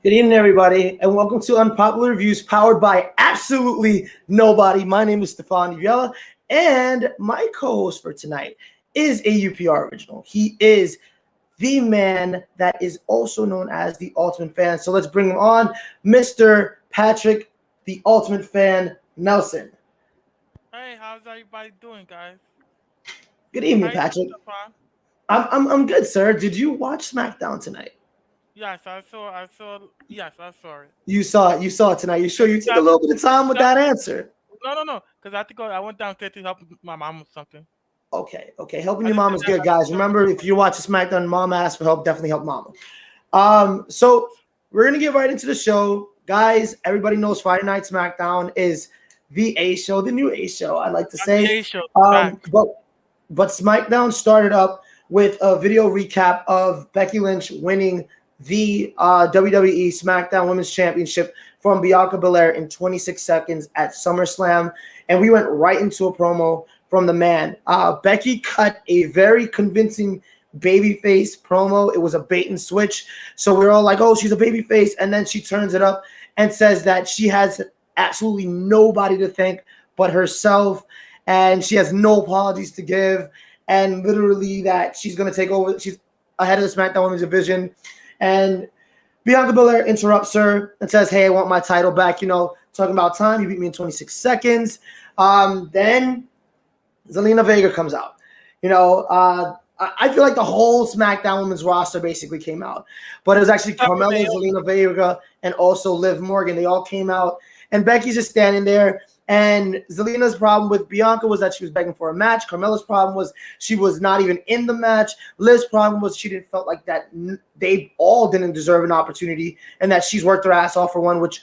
Good evening, everybody, and welcome to Unpopular Reviews powered by absolutely nobody. My name is Stephane and Willie, and my co-host for tonight is a UPR original. He is the man that is also known as the Ultimate Fan. So let's bring him on, Mr. Patrick, the Ultimate Fan Nelson. Hey, how's everybody doing, guys? Good evening, How you doing, Patrick. Stefan? I'm good, sir. Did you watch Smackdown tonight? Yes, I saw. Yes, I saw it. You saw it. You saw it tonight. You sure you took a Except, little bit of time with except, that answer? no, because I have to go. I went downstairs to help my mom with something. Okay. Helping I your just mom did is that. good, guys. Remember, if you're watching SmackDown, mom asks for help, definitely help mama. So we're gonna get right into the show, guys. Everybody knows Friday Night SmackDown is the A show, the new A show. I'd like to On the say, A show, um, fact. but but SmackDown started up with a video recap of Becky Lynch winning the WWE SmackDown Women's Championship from Bianca Belair in 26 seconds at SummerSlam, and we went right into a promo from the man. Becky cut a very convincing babyface promo. It was a bait and switch, so we are all like, "Oh, she's a babyface," and then she turns it up and says that she has absolutely nobody to thank but herself, and she has no apologies to give, and literally that she's going to take over. She's ahead of the SmackDown Women's division, and Bianca Belair interrupts her and says, "Hey, I want my title back." Talking about time. You beat me in 26 seconds. Then Zelina Vega comes out. I feel like the whole SmackDown Women's roster basically came out, but it was actually Carmella, Zelina Vega, and also Liv Morgan. They all came out, and Becky's just standing there. And Zelina's problem with Bianca was that she was begging for a match. Carmella's problem was she was not even in the match. Liv's problem was she didn't felt like that they all didn't deserve an opportunity, and that she's worked her ass off for one, which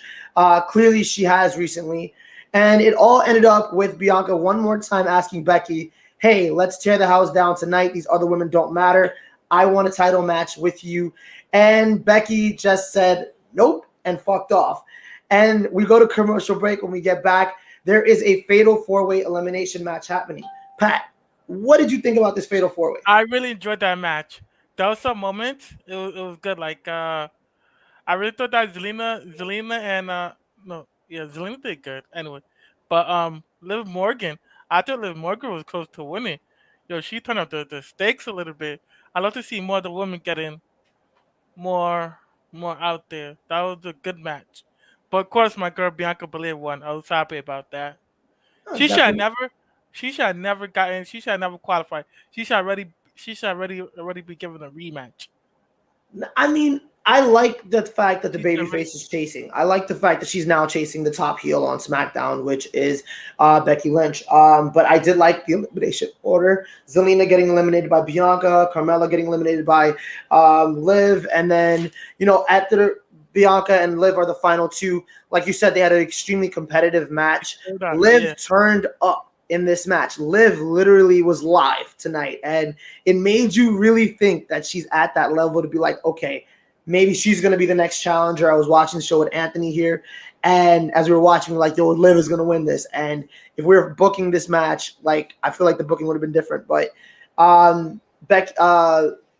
clearly she has recently. And it all ended up with Bianca one more time asking Becky, "Hey, let's tear the house down tonight. These other women don't matter. I want a title match with you." And Becky just said nope and fucked off. And we go to commercial break. When we get back, there is a fatal four-way elimination match happening. Pat, what did you think about this fatal four-way? I really enjoyed that match. There was some moments. It was good. Like I really thought that Zelina and no, yeah, Zelina did good anyway. But Liv Morgan, I thought Liv Morgan was close to winning. Yo, she turned up the stakes a little bit. I love to see more of the women getting more more out there. That was a good match. But of course, my girl Bianca Belair won. I was happy about that. She should have Definitely. never. She should have never gotten. She should have never qualified. She should already. She should already be given a rematch. I mean, I like the fact that the She should already. babyface is chasing. I like the fact that she's now chasing the top heel on SmackDown, which is Becky Lynch. But I did like the elimination order. Zelina getting eliminated by Bianca, Carmella getting eliminated by Liv, and then after Bianca and Liv are the final two. Like you said, they had an extremely competitive match. Hold on, Liv yeah. turned up in this match. Liv literally was live tonight, and it made you really think that she's at that level to be like, okay, maybe she's going to be the next challenger. I was watching the show with Anthony here, and as we were watching, like, yo, Liv is going to win this. And if we were booking this match, like, I feel like the booking would have been different. But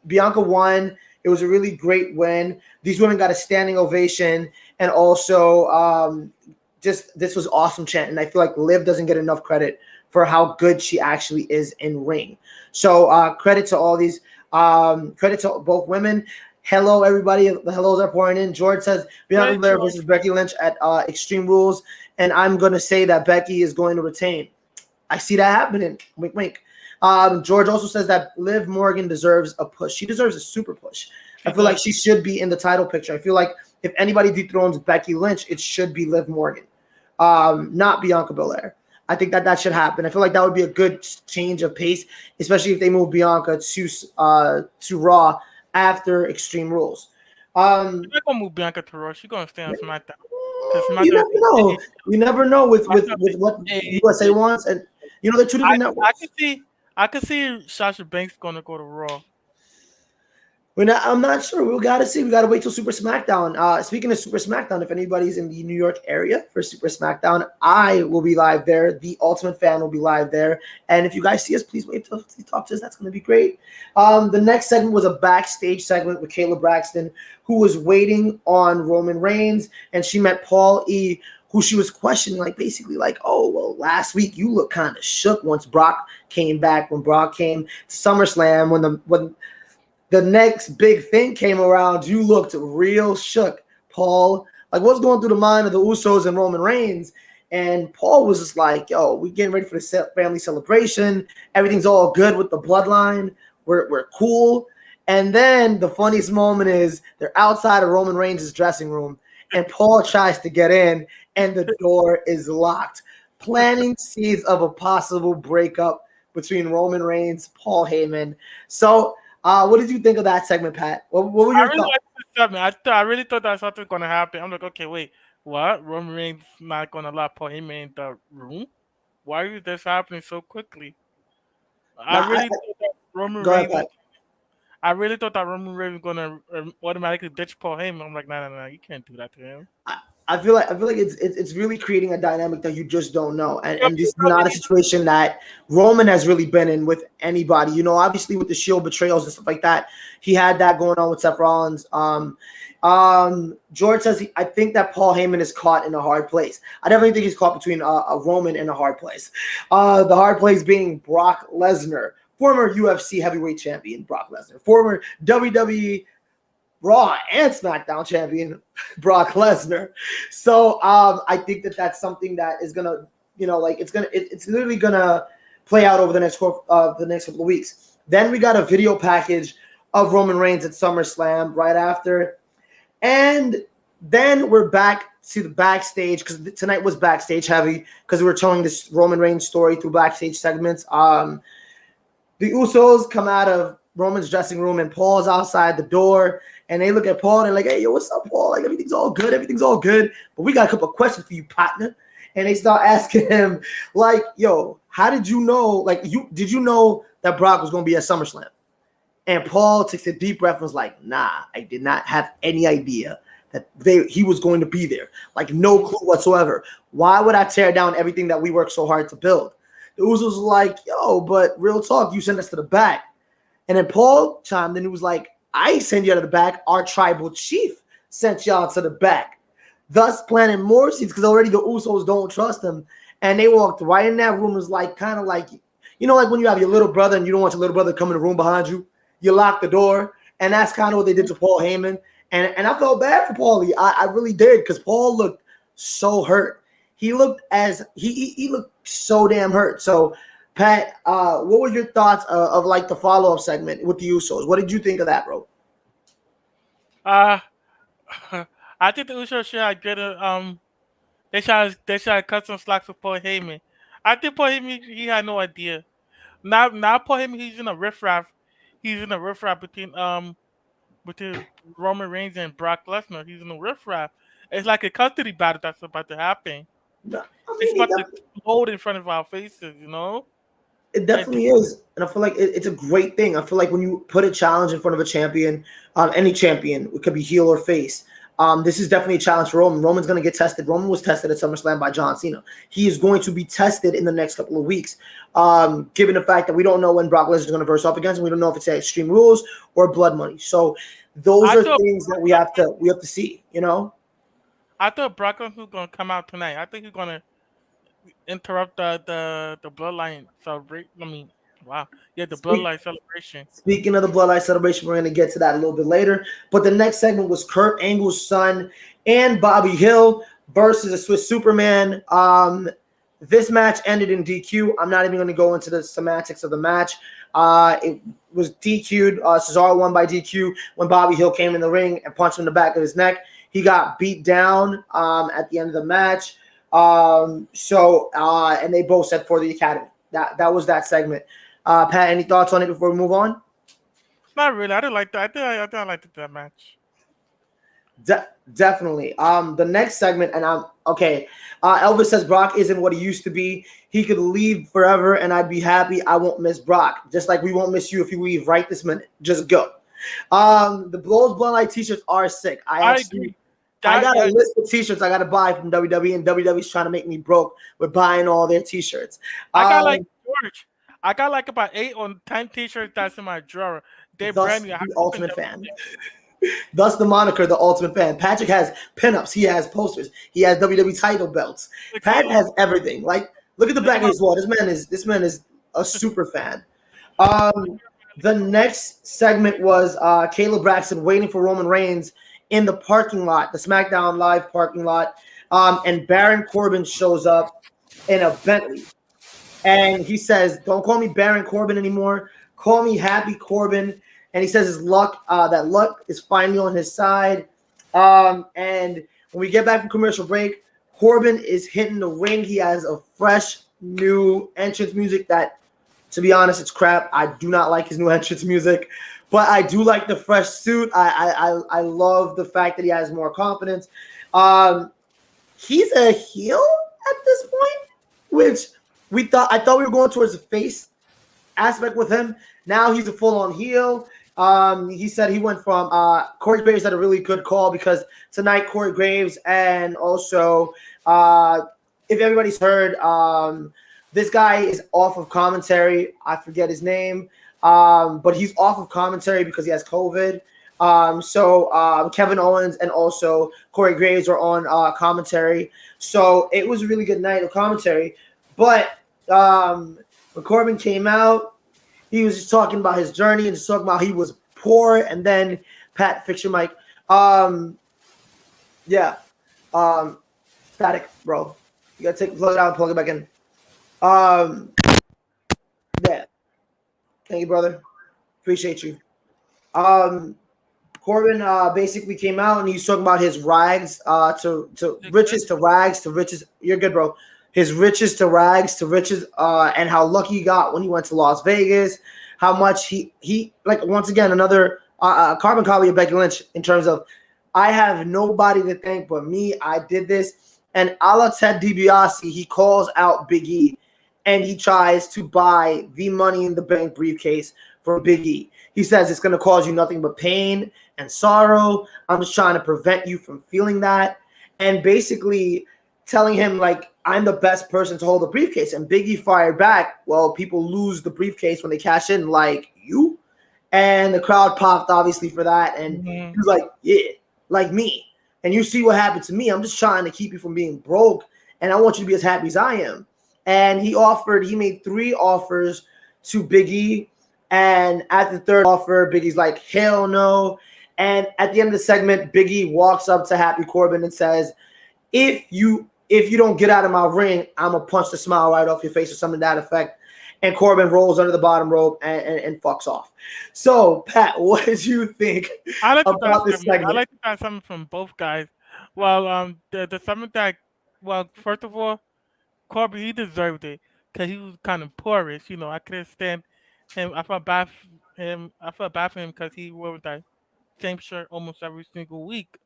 Bianca won. It was a really great win. These women got a standing ovation, and also just this was awesome chant. And I feel like Liv doesn't get enough credit for how good she actually is in ring. So credit to all these, credit to both women. Hello, everybody. The hellos are pouring in. George says Bianca Hey, Belair George. versus Becky Lynch at Extreme Rules. And I'm going to say that Becky is going to retain. I see that happening. Wink, wink. George also says that Liv Morgan deserves a push. She deserves a super push. I feel like she should be in the title picture. I feel like if anybody dethrones Becky Lynch, it should be Liv Morgan, not Bianca Belair. I think that should happen. I feel like that would be a good change of pace, especially if they move Bianca to Raw after Extreme Rules. She's not gonna move Bianca to Raw. She's gonna stay on SmackDown. Cause You SmackDown. never know. You never know with what USA I wants, and they're two different I networks. can see. I can see Sasha Banks gonna go to Raw. I'm not sure. We got to see. We got to wait till Super SmackDown. Speaking of Super SmackDown, if anybody's in the New York area for Super SmackDown, I will be live there. The Ultimate Fan will be live there. And if you guys see us, please wait till you talk to us. That's going to be great. The next segment was a backstage segment with Kayla Braxton, who was waiting on Roman Reigns, and she met Paul E., who she was questioning, like basically like, oh, well, last week you looked kind of shook once Brock came back, when Brock came to SummerSlam, when the next big thing came around, you looked real shook, Paul. Like, what's going through the mind of the Usos and Roman Reigns? And Paul was just like, yo, we getting ready for the family celebration. Everything's all good with the bloodline. We're cool. And then the funniest moment is they're outside of Roman Reigns' dressing room, and Paul tries to get in, and the door is locked, planting seeds of a possible breakup between Roman Reigns, Paul Heyman. So, what did you think of that segment, Pat? What were I your really thoughts? liked this segment. I really thought that something was gonna happen. I'm like, okay, wait, what? Roman Reigns not gonna let Paul Heyman in the room? Why is this happening so quickly? I Now, really thought that Roman go ahead, Reigns Pat. was. I really thought that Roman Reigns was gonna automatically ditch Paul Heyman. I'm like, no, you can't do that to him. I, I feel like it's really creating a dynamic that you just don't know, and Yep, and this he's is not a already. situation that Roman has really been in with anybody. You know, obviously with the Shield betrayals and stuff like that, he had that going on with Seth Rollins. George says I think that Paul Heyman is caught in a hard place. I definitely think he's caught between a Roman and a hard place. The hard place being Brock Lesnar, former UFC heavyweight champion Brock Lesnar, former WWE Raw and SmackDown champion Brock Lesnar. So I think that that's something that is gonna, like it's literally gonna play out over the next couple of weeks. Then we got a video package of Roman Reigns at SummerSlam right after, and then we're back to the backstage because tonight was backstage heavy because we were telling this Roman Reigns story through backstage segments. The Usos come out of Roman's dressing room, and Paul's outside the door, and they look at Paul and they're like, hey, yo, what's up, Paul? Like, everything's all good. Everything's all good. But we got a couple of questions for you, partner. And they start asking him, like, yo, how did you know? Like, did you know that Brock was going to be at SummerSlam? And Paul takes a deep breath and was like, nah, I did not have any idea that he was going to be there. Like, no clue whatsoever. Why would I tear down everything that we worked so hard to build? The Usos was like, yo, but real talk, you sent us to the back. And then Paul chimed in. He was like, I send you out of the back. Our tribal chief sent y'all to the back, thus planting more seeds because already the Usos don't trust him. And they walked right in that room. It was like kind of like, like when you have your little brother and you don't want your little brother to come in the room behind you, you lock the door. And that's kind of what they did to Paul Heyman. And I felt bad for Paulie. I really did because Paul looked so hurt. He looked he looked so damn hurt. So Pat, what were your thoughts of like the follow-up segment with the Usos? What did you think of that, bro? Uh, I think the Usos should have get a they should have cut some slack for Paul Heyman. I think Paul Heyman he had no idea. Now Paul Heyman he's in a riffraff. He's in a riffraff between Roman Reigns and Brock Lesnar. He's in a riffraff. It's like a custody battle that's about to happen. No, I It's mean, he about to definitely, hold in front of our faces, you know? it I think definitely is, and I feel like it's a great thing. I feel like when you put a challenge in front of a champion, any champion, it could be heel or face. This is definitely a challenge for Roman. Roman's going to get tested. Roman was tested at SummerSlam by John Cena. He is going to be tested in the next couple of weeks, given the fact that we don't know when Brock Lesnar is going to verse off against him. We don't know if it's at Extreme Rules or Blood Money. So those I are thought things that we have to see. I thought Brock Lesnar was gonna come out tonight. I think he's gonna interrupt the bloodline celebration. I mean, wow, yeah, the Speak, bloodline celebration. Speaking of the Bloodline Celebration, we're going to get to that a little bit later. But the next segment was Kurt Angle's son and Bobby Hill versus a Swiss Superman. This match ended in DQ. I'm not even going to go into the semantics of the match. It was DQ'd. Cesaro won by DQ when Bobby Hill came in the ring and punched him in the back of his neck. He got beat down at the end of the match. And they both said for the Academy. That was that segment. Pat, any thoughts on it before we move on? Not really. I didn't like that. I liked that match. Definitely. The next segment, and I'm okay. Elvis says Brock isn't what he used to be. He could leave forever, and I'd be happy. I won't miss Brock, just like we won't miss you if you leave right this minute. Just go. The Blows Bloodline t-shirts are sick. I agree. got a list of t-shirts I got to buy from WWE, and WWE's trying to make me broke with buying all their t-shirts. I got like George. I got like about 8 or 10 t-shirts that's in my drawer. They're thus brand new. the ultimate fan. Thus the moniker, the ultimate fan. Patrick has pinups. He has posters. He has WWE title belts. Pat has everything. Like, look at the back of his wall. This man is a super fan. The next segment was Kayla Braxton waiting for Roman Reigns in the parking lot, the SmackDown Live parking lot. And Baron Corbin shows up in a Bentley. And he says, "Don't call me Baron Corbin anymore. Call me Happy Corbin." And he says his luck, that luck is finally on his side. And when we get back from commercial break, Corbin is hitting the ring. He has a fresh new entrance music that, to be honest, it's crap. I do not like his new entrance music, but I do like the fresh suit. I love the fact that he has more confidence. He's a heel at this point, which I thought we were going towards the face aspect with him. Now he's a full-on heel. He said he went from Corey Graves had a really good call because tonight Corey Graves and also if everybody's heard, this guy is off of commentary. I forget his name, but he's off of commentary because he has COVID. So Kevin Owens and also Corey Graves are on commentary. So it was a really good night of commentary. But when Corbin came out, he was just talking about his journey and just talking about he was poor. And then Pat, fix your mic. Static, bro. You gotta plug it out and plug it back in. Yeah. Thank you, brother. Appreciate you. Corbin basically came out and he's talking about his rags to riches to rags to riches. You're good, bro. His riches to rags to riches, and how lucky he got when he went to Las Vegas. How much he like, once again, another carbon copy of Becky Lynch in terms of, I have nobody to thank but me. I did this. And a la Ted DiBiase, he calls out Big E and he tries to buy the Money in the Bank briefcase from Big E. He says it's going to cause you nothing but pain and sorrow. I'm just trying to prevent you from feeling that. And basically telling him, like, I'm the best person to hold the briefcase. And Big E fired back, well, people lose the briefcase when they cash in, like you. And the crowd popped, obviously, for that. And he was like, yeah, like me. And you see what happened to me. I'm just trying to keep you from being broke. And I want you to be as happy as I am. And he made 3 offers to Big E. And at the third offer, Big E's like, hell no. And at the end of the segment, Big E walks up to Happy Corbin and says, if you don't get out of my ring, I'm going to punch the smile right off your face or something to that effect. And Corbin rolls under the bottom rope and fucks off. So, Pat, what did you think about this segment? I like to find something from both guys. Well, the segment that, well, first of all, Corbin, he deserved it because he was kind of poorish. You know, I couldn't stand him. I felt bad for him because he wore that same shirt almost every single week.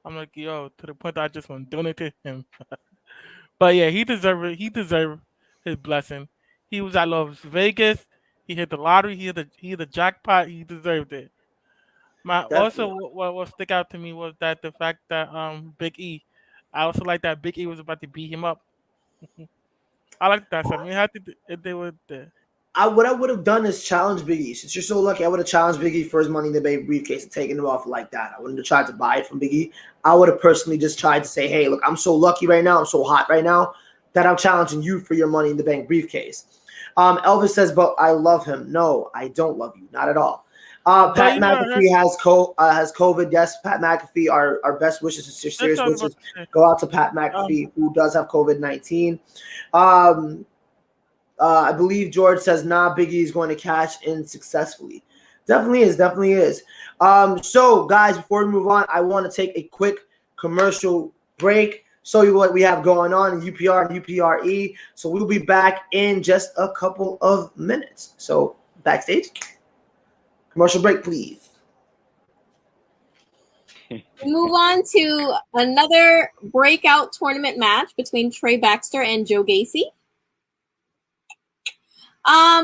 I'm like, yo, to the point that I just want to donate to him. But yeah, he deserved it. He deserved his blessing. He was at Las Vegas. He hit the lottery. He hit the jackpot. He deserved it. Also, what stick out to me was that the fact that Big E. I also like that Big E was about to beat him up. I like that stuff. I mean, how did they were there? What I would have done is challenge Big E. Since you're so lucky, I would have challenged Big E for his Money in the Bank briefcase and taken it off like that. I wouldn't have tried to buy it from Big E. I would have personally just tried to say, hey, look, I'm so lucky right now. I'm so hot right now that I'm challenging you for your Money in the Bank briefcase. Elvis says, but I love him. No, I don't love you. Not at all. Pat McAfee has COVID. Yes, Pat McAfee, our best wishes and serious wishes go out to Pat McAfee, who does have COVID-19. I believe George says, nah, Big E is going to cash in successfully. Definitely is. So, guys, before we move on, I want to take a quick commercial break, show you what we have going on in UPR and UPRE. So we'll be back in just a couple of minutes. So, backstage. Commercial break, please. Move on to another breakout tournament match between Trey Baxter and Joe Gacy.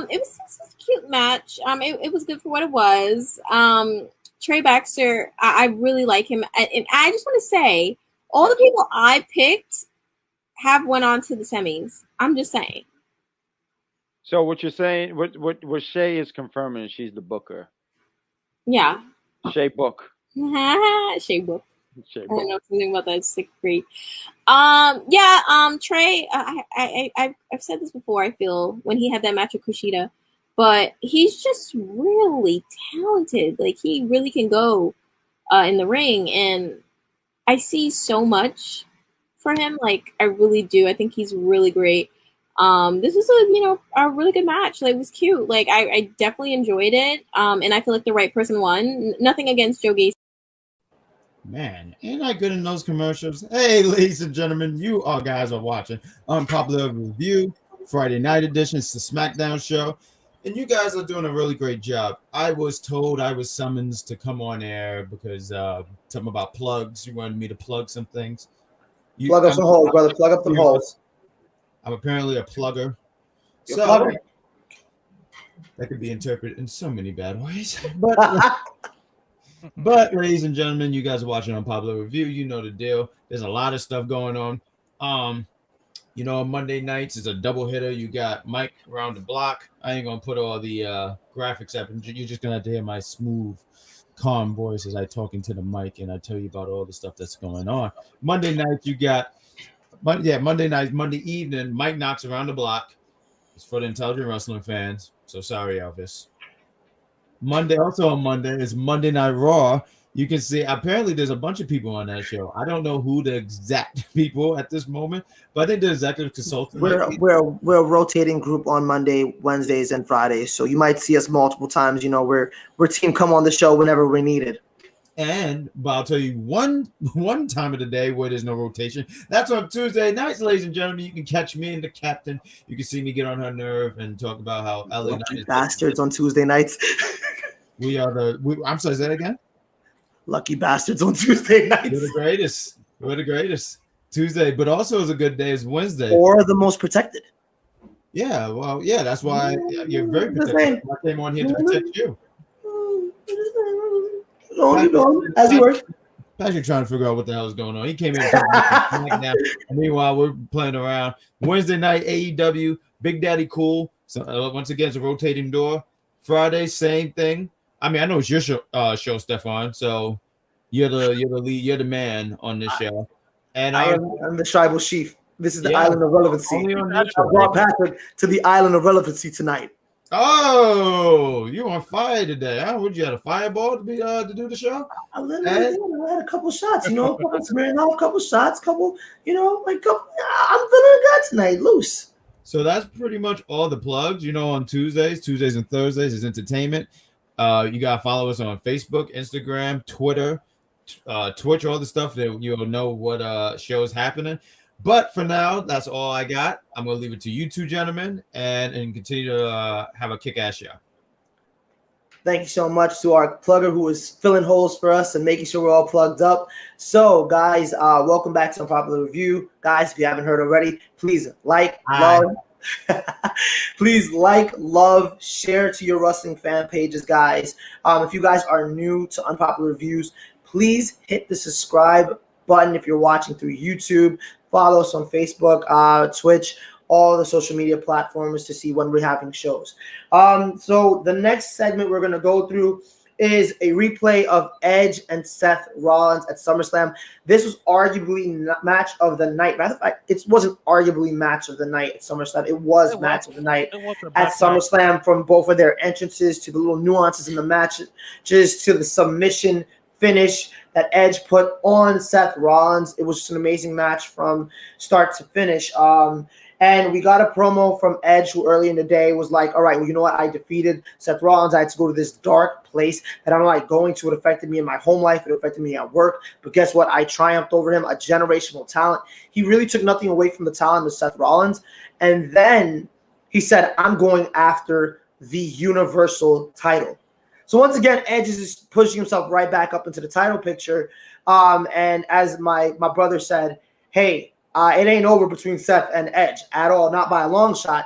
It was a cute match. It was good for what it was. Trey Baxter, I really like him, and I just want to say, all the people I picked have went on to the semis. I'm just saying. So what you're saying, what Shay is confirming, she's the booker. Yeah. Shay Book. Shay Book. Shay I Book. don't know something about that. It's like great. Trey. I've said this before. I feel when he had that match with Kushida, but he's just really talented. Like he really can go in the ring, and I see so much for him. Like I really do. I think he's really great. This was a really good match. Like it was cute. Like I definitely enjoyed it. And I feel like the right person won. Nothing against Joe Gacy. Man, ain't I good in those commercials? Hey, ladies and gentlemen, you all guys are watching Unpopular Review, Friday night edition. It's the Smackdown show, and you guys are doing a really great job. I was told I was summoned to come on air because something about plugs. You wanted me to plug some things. Plug up some holes, brother. Plug up some holes. I'm apparently a plugger. You're a plugger. That could be interpreted in so many bad ways. But, ladies and gentlemen, you guys are watching Unpopular Review. You know the deal. There's a lot of stuff going on. Monday nights is a double hitter. You got Mike around the block. I ain't going to put all the graphics up. You're just going to have to hear my smooth, calm voice as I talk into the mic and I tell you about all the stuff that's going on. Monday night, you got Monday evening, Mike knocks around the block. It's for the Intelligent Wrestling fans. So sorry, Elvis. Also on Monday is Monday Night Raw. You can see apparently there's a bunch of people on that show. I don't know who the exact people at this moment, but I think the executive consultant. We're a rotating group on Monday, Wednesdays, and Fridays. So you might see us multiple times. We're team come on the show whenever we're needed. But I'll tell you one time of the day where there's no rotation. That's on Tuesday nights, ladies and gentlemen. You can catch me and the captain. You can see me get on her nerve and talk about how LA Lucky bastards on Tuesday nights. I'm sorry, say that again? Lucky bastards on Tuesday nights. We're the greatest. Tuesday, but also is a good day is Wednesday. Or the most protected. Yeah, well, yeah, that's why you're very protected. I came on here to protect you. As you were. Patrick trying to figure out what the hell is going on. He came in and meanwhile, we're playing around. Wednesday night, AEW, Big Daddy Cool. So once again, it's a rotating door. Friday, same thing. I mean, I know it's your show, Stephane. So you're the lead, you're the man on this show. And I'm the tribal chief. This is the island of relevancy. I brought Patrick to the island of relevancy tonight. Oh, you on fire today? Huh? Would you have a fireball to do the show? I had a couple shots, a couple Smirnoff, couple shots, I'm feeling good tonight, loose. So that's pretty much all the plugs. On Tuesdays and Thursdays is entertainment. You gotta follow us on Facebook, Instagram, Twitter, Twitch, all the stuff that you'll know what show is happening. But for now, that's all I got. I'm going to leave it to you two gentlemen and continue to have a kick-ass show. Thank you so much to our plugger who is filling holes for us and making sure we're all plugged up. So, guys, welcome back to Unpopular Review. Guys, if you haven't heard already, please please love, share to your wrestling fan pages, guys. If you guys are new to Unpopular Reviews, please hit the subscribe button if you're watching through YouTube. Follow us on Facebook, Twitch, all the social media platforms to see when we're having shows. So the next segment we're going to go through is a replay of Edge and Seth Rollins at SummerSlam. This was arguably match of the night. Matter of fact, it wasn't arguably match of the night at SummerSlam. It was match of the night at SummerSlam, from both of their entrances to the little nuances in the matches to the submission finish that Edge put on Seth Rollins. It was just an amazing match from start to finish. And we got a promo from Edge, who early in the day was like, all right, well, you know what? I defeated Seth Rollins. I had to go to this dark place that I'm like going to. It affected me in my home life. It affected me at work. But guess what? I triumphed over him, a generational talent. He really took nothing away from the talent of Seth Rollins. And then he said, I'm going after the Universal title. So once again, Edge is just pushing himself right back up into the title picture. And as my brother said, hey, it ain't over between Seth and Edge at all, not by a long shot.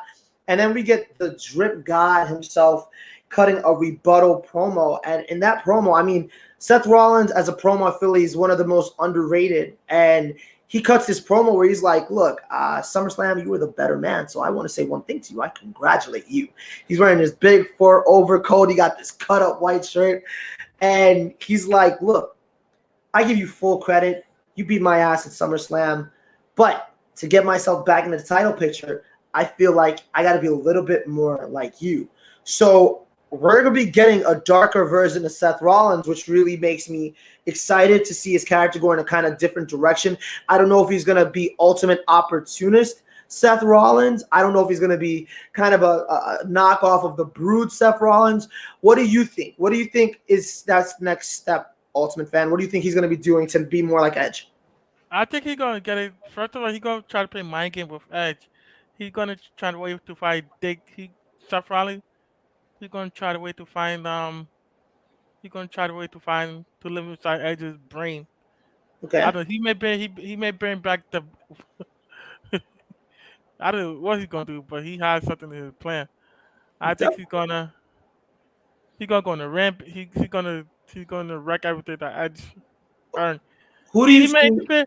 And then we get the drip god himself cutting a rebuttal promo. And in that promo, I mean, Seth Rollins as a promo affiliate is one of the most underrated. And he cuts this promo where he's like, look, SummerSlam, you were the better man. So I want to say one thing to you. I congratulate you. He's wearing this big fur overcoat. He got this cut up white shirt. And he's like, look, I give you full credit. You beat my ass at SummerSlam. But to get myself back into the title picture, I feel like I got to be a little bit more like you. So we're going to be getting a darker version of Seth Rollins, which really makes me excited to see his character go in a kind of different direction. I don't know if he's going to be ultimate opportunist Seth Rollins. I don't know if he's going to be kind of a knockoff of the Brood Seth Rollins. What do you think? What do you think is that's the next step, Ultimate Fan? What do you think he's going to be doing to be more like Edge? I think he's gonna get it. First of all, he's gonna try to play mind game with Edge. He's gonna try to wait to find Seth Rollins. He's gonna try to wait to find He's gonna try to wait to live inside Edge's brain. Okay. I don't. He may bring back the. I don't know what he's gonna do, but he has something in his plan. I think he's gonna go on a ramp. He's gonna wreck everything that Edge earned. Who do you He may think? interfere.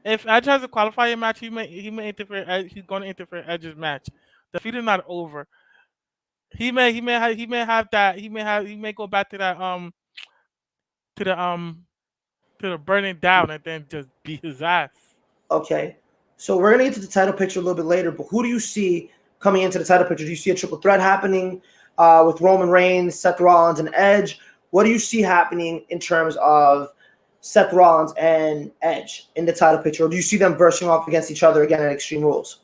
If Edge has a qualifying match, he may interfere. He's going to interfere Edge's match. The feud is not over. He may have that. He may go back to that to the burning down and then just beat his ass. Okay. So we're going to get to the title picture a little bit later, but who do you see coming into the title picture? Do you see a triple threat happening with Roman Reigns, Seth Rollins, and Edge? What do you see happening in terms of Seth Rollins and Edge in the title picture? Or do you see them versing off against each other again at Extreme Rules?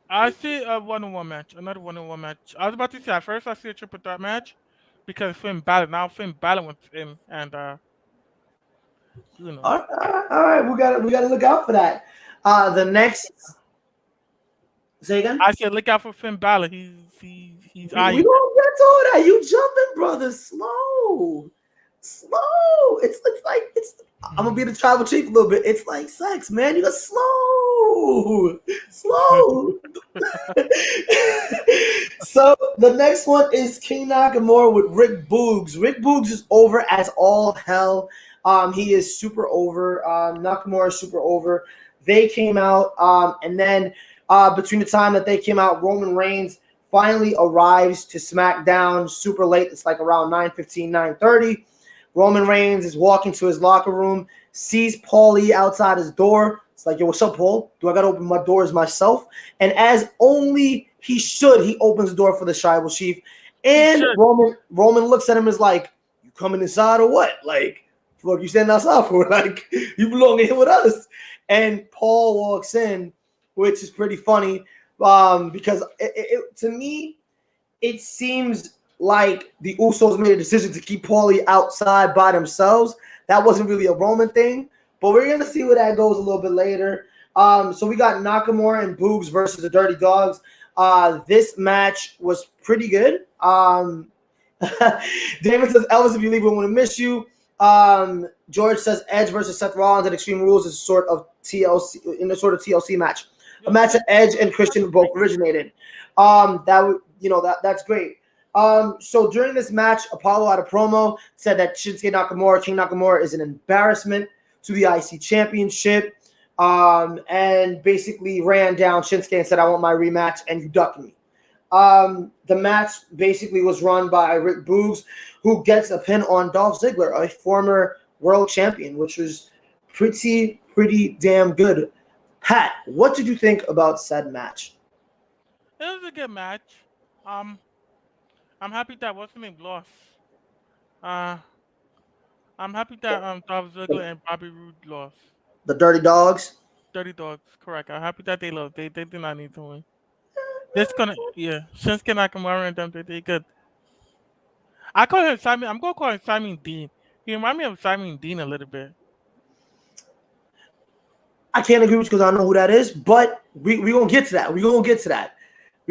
I see a one-on-one match, another one-on-one match. I was about to say at first I see a triple threat match because Finn Balor. Now Finn Balor went in, and you know. All right, we got to look out for that. The next, say again. I said look out for Finn Balor. He's We don't get to all that. You jumping, brother. Slow. It's like I'm gonna be the tribal chief a little bit. It's like sex, man. You got slow. So the next one is King Nakamura with Rick Boogs. Rick Boogs is over as all hell. He is super over. Nakamura is super over. They came out, and then between the time that they came out, Roman Reigns finally arrives to SmackDown super late. It's like around 9:15, 9:30. Roman Reigns is walking to his locker room, sees Paulie outside his door. It's like, yo, what's up, Paul? Do I got to open my doors myself? And as only he should, he opens the door for the tribal chief. And Roman looks at him and is like, you coming inside or what? Like, what you standing outside for? Like, you belong in here with us. And Paul walks in, which is pretty funny because to me, it seems like the Usos made a decision to keep Paulie outside by themselves. That wasn't really a Roman thing, but we're going to see where that goes a little bit later. So we got Nakamura and Boogs versus the Dirty Dogs. This match was pretty good. Damon says, Elvis, if you leave, we want to miss you. George says Edge versus Seth Rollins at Extreme Rules is sort of TLC match. A match that Edge and Christian both originated. That's great. So during this match, Apollo had a promo, said that Shinsuke Nakamura, King Nakamura, is an embarrassment to the IC Championship, and basically ran down Shinsuke and said, I want my rematch, and you ducked me. The match basically was run by Rick Boogs, who gets a pin on Dolph Ziggler, a former world champion, which was pretty damn good. Pat, what did you think about said match? It was a good match. I'm happy that what's the name lost. I'm happy that Dolph Ziggler and Bobby Roode lost. The Dirty Dogs? Dirty Dogs, correct. I'm happy that they lost. They did not need to win. Shinsuke Nakamura and them, they good. I call him Simon. I'm gonna call him Simon Dean. He reminds me of Simon Dean a little bit. I can't agree with you because I don't know who that is, but we gonna get to that. We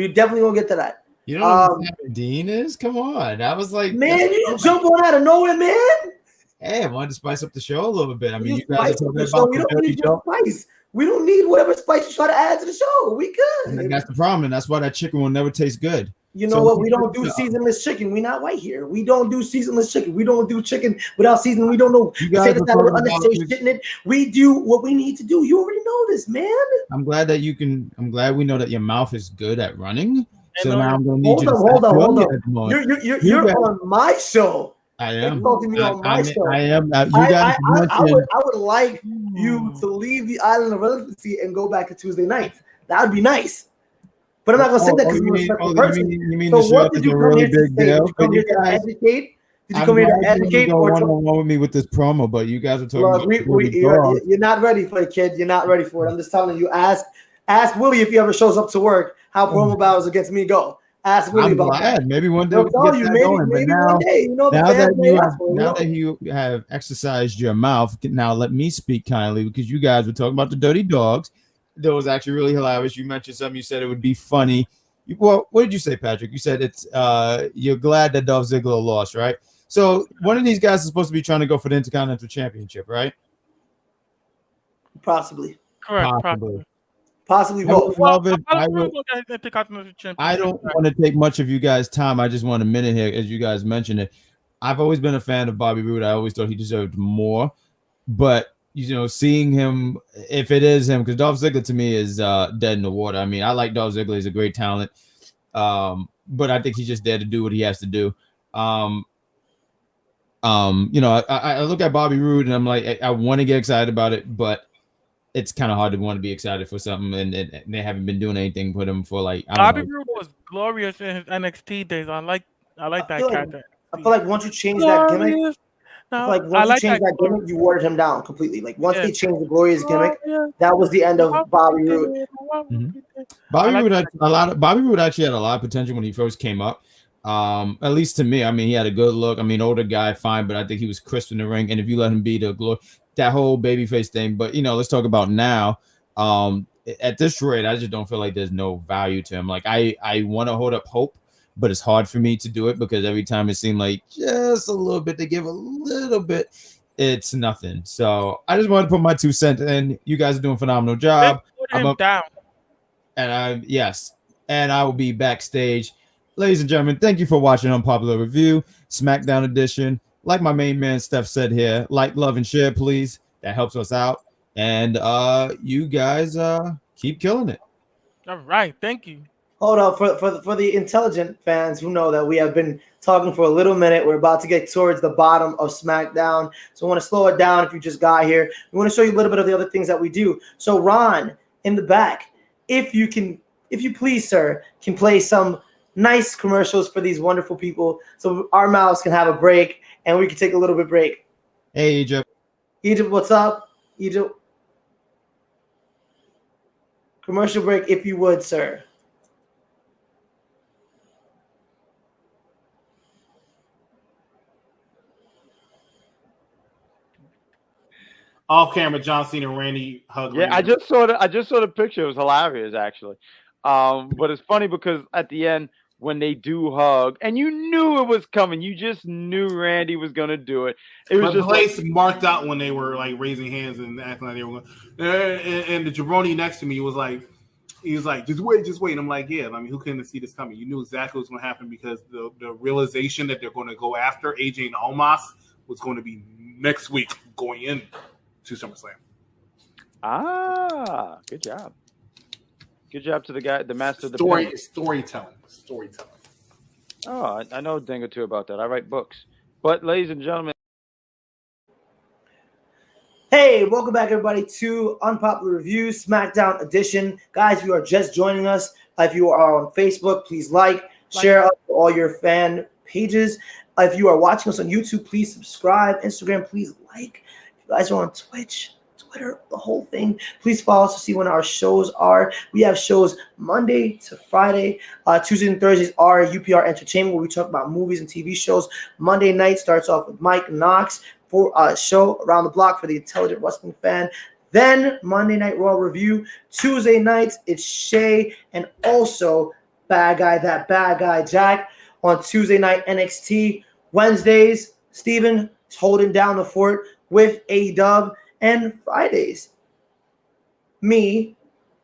definitely gonna get to that. You know who Simon Dean is? Come on. I was like, man, you jump on out of nowhere, man. Hey, I wanted to spice up the show a little bit. I mean, you guys are talking so about we don't need your spice. We don't need whatever spice you try to add to the show. We good. And that's the problem, and that's why that chicken will never taste good. You know what? We don't do seasonless chicken. We not white here. We don't do seasonless chicken. We don't do chicken without seasoning. We don't know. You guys are talking about it. We do what we need to do. You already know this, man. I'm glad we know that your mouth is good at running. So now I'm gonna need hold you to hold on. You're guys, on my show. I am. On my show. I am. I would like you to leave the island of relevancy and go back to Tuesday nights. That would be nice. But I'm not gonna say that because you're a respectful person. You mean so the what show did you is a come really here to big say? deal? Did you come here to educate? Did you come here to educate or one-on-one with me with this promo? But you guys are talking. Look, you're not ready for it, kid. You're not ready for it. I'm just telling you. Ask Willie if he ever shows up to work how promo battles against me go. Ask Willie about that. Maybe one day we can get that going. But now, now that you have exercised your mouth, now let me speak kindly because you guys were talking about the Dirty Dogs. That was actually really hilarious. You mentioned something. You said it would be funny. Well, what did you say, Patrick? You said it's you're glad that Dolph Ziggler lost, right? So one of these guys is supposed to be trying to go for the Intercontinental Championship, right? Possibly. Correct. Possibly both. I don't want to take much of you guys' time. I just want a minute here, as you guys mentioned it. I've always been a fan of Bobby Roode. I always thought he deserved more, but seeing him, if it is him, because Dolph Ziggler to me is dead in the water. I mean, I like Dolph Ziggler; he's a great talent, but I think he's just there to do what he has to do. I look at Bobby Roode and I'm like, I want to get excited about it, but it's kind of hard to want to be excited for something, and they haven't been doing anything with him for like. Bobby Roode was glorious in his NXT days. I like that character. I feel like once you change that gimmick. Once you change that gimmick, you watered him down completely. Like once they changed the glorious gimmick, that was the end of Bobby Roode. Mm-hmm. Bobby Roode actually had a lot of potential when he first came up. At least to me, I mean, he had a good look. I mean, older guy, fine, but I think he was crisp in the ring. And if you let him be the glory, that whole babyface thing. But let's talk about now. At this rate, I just don't feel like there's no value to him. Like I want to hold up hope. But it's hard for me to do it because every time it seemed like just a little bit, they give a little bit, it's nothing. So I just wanted to put my 2 cents in. You guys are doing a phenomenal job. Down. And I will be backstage. Ladies and gentlemen, thank you for watching Unpopular Review, Smackdown edition. Like my main man Steph said here, like, love, and share, please. That helps us out. And you guys keep killing it. All right, thank you. Hold up for the intelligent fans who know that we have been talking for a little minute. We're about to get towards the bottom of SmackDown, so I want to slow it down. If you just got here, we want to show you a little bit of the other things that we do. So Ron in the back, if you please, sir, can play some nice commercials for these wonderful people, so our mouths can have a break and we can take a little bit break. Hey, Egypt. Egypt, what's up? Egypt. Commercial break, if you would, sir. Off camera, John Cena and Randy hug. Yeah, I just saw the picture. It was hilarious, actually. But it's funny because at the end, when they do hug, and you knew it was coming, you just knew Randy was gonna do it. It was just place marked out when they were like raising hands and acting like they were going. And the jabroni next to me was like, just wait. And I'm like, yeah. I mean, who couldn't see this coming? You knew exactly what's going to happen because the realization that they're going to go after AJ and Omos was going to be next week going in to SummerSlam. Good job. Good job to the guy, the master of the storytelling. Oh, I know a thing or two about that. I write books. But, ladies and gentlemen. Hey, welcome back, everybody, to Unpopular Reviews, SmackDown edition. Guys, if you are just joining us, if you are on Facebook, please share up to all your fan pages. If you are watching us on YouTube, please subscribe. Instagram, please like. If you guys are on Twitch, Twitter, the whole thing, please follow us to see when our shows are. We have shows Monday to Friday. Tuesdays and Thursdays are UPR Entertainment, where we talk about movies and TV shows. Monday night starts off with Mike Knox for a show around the block for the intelligent wrestling fan. Then Monday Night Raw review. Tuesday nights, it's Shay and also bad guy Jack on Tuesday night NXT. Wednesdays, Steven is holding down the fort with A-Dub. And Fridays, me,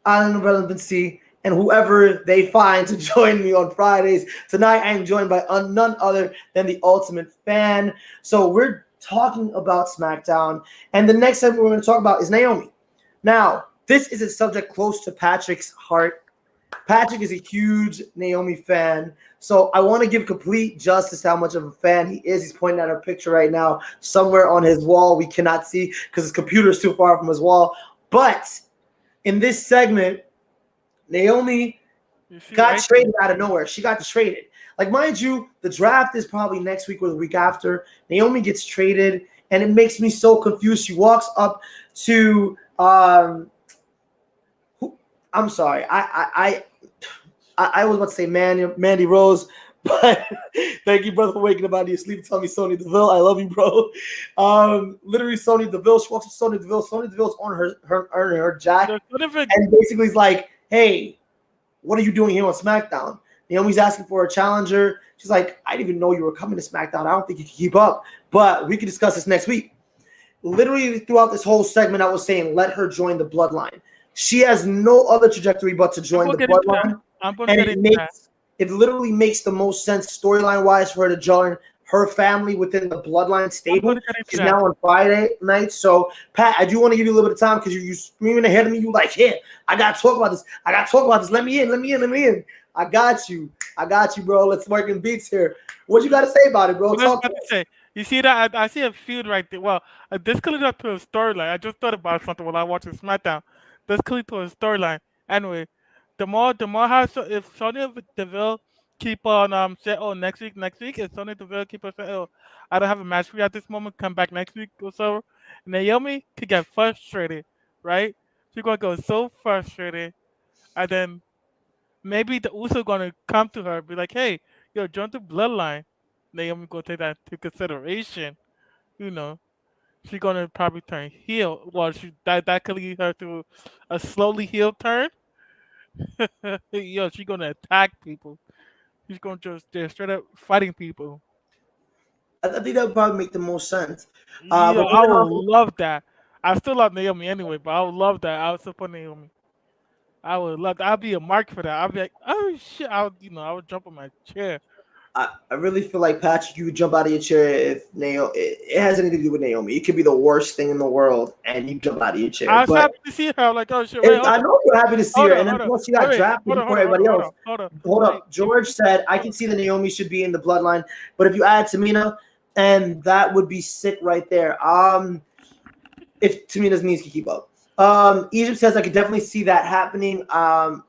Island of Relevancy, and whoever they find to join me on Fridays. Tonight, I am joined by none other than the Ultimate Fan. So we're talking about SmackDown, and the next segment we're going to talk about is Naomi. Now, this is a subject close to Patrick's heart. Patrick is a huge Naomi fan, so I want to give complete justice to how much of a fan he is. He's pointing at her picture right now somewhere on his wall. We cannot see because his computer is too far from his wall. But in this segment, Naomi got traded out of nowhere. She got traded. Like, mind you, the draft is probably next week or the week after. Naomi gets traded, and it makes me so confused. She walks up to I'm sorry. I was about to say Mandy Rose, but thank you, brother, for waking up out of your sleep and telling me Sonya Deville. I love you, bro. Literally, Sonya Deville. She walks up to Sonya Deville. Sonya Deville's on her jack, and basically is like, "Hey, what are you doing here on SmackDown?" Naomi's asking for a challenger. She's like, "I didn't even know you were coming to SmackDown. I don't think you can keep up, but we can discuss this next week." Literally, throughout this whole segment, I was saying, let her join the Bloodline. She has no other trajectory but to join the Bloodline. And it literally makes the most sense storyline-wise for her to join her family within the Bloodline stable. She's now on Friday night. So, Pat, I do want to give you a little bit of time because you screaming ahead of me. You like, here, I got to talk about this. I got to talk about this. Let me in. I got you, bro. Let's work in beats here. What you got to say about it, bro? Talk to us. You see that? I see a feud right there. Well, this could lead up to a storyline. I just thought about something while I watched SmackDown. This could lead to a storyline. Anyway, the more if Sonya Deville keep on say, oh, next week, if Sonya Deville keep on saying, oh, I don't have a match for you at this moment, come back next week or so, Naomi could get frustrated, right? She's gonna go so frustrated, and then maybe the Uso gonna come to her and be like, hey, yo, join the Bloodline. Naomi gonna take that into consideration. You know, she's gonna probably turn heel. Well, that could lead her to a slowly heel turn. Yo, she's gonna attack people. She's gonna just straight up fighting people. I think that would probably make the most sense. Yeah, I would love that. I still love Naomi anyway, but I would love that. I would support Naomi. I would love that. I'd be a mark for that. I'd be like, oh shit! I would jump on my chair. I really feel like, Patrick, you would jump out of your chair if Naomi. It has anything to do with Naomi. It could be the worst thing in the world, and you jump out of your chair. I was happy to see her. Like, oh shit! Wait, I know you're happy to see her, and then once she got drafted before everybody else. Hold up. George said, "I can see that Naomi should be in the Bloodline, but if you add Tamina, and that would be sick right there. If Tamina's knees can keep up." Egypt says, "I could definitely see that happening.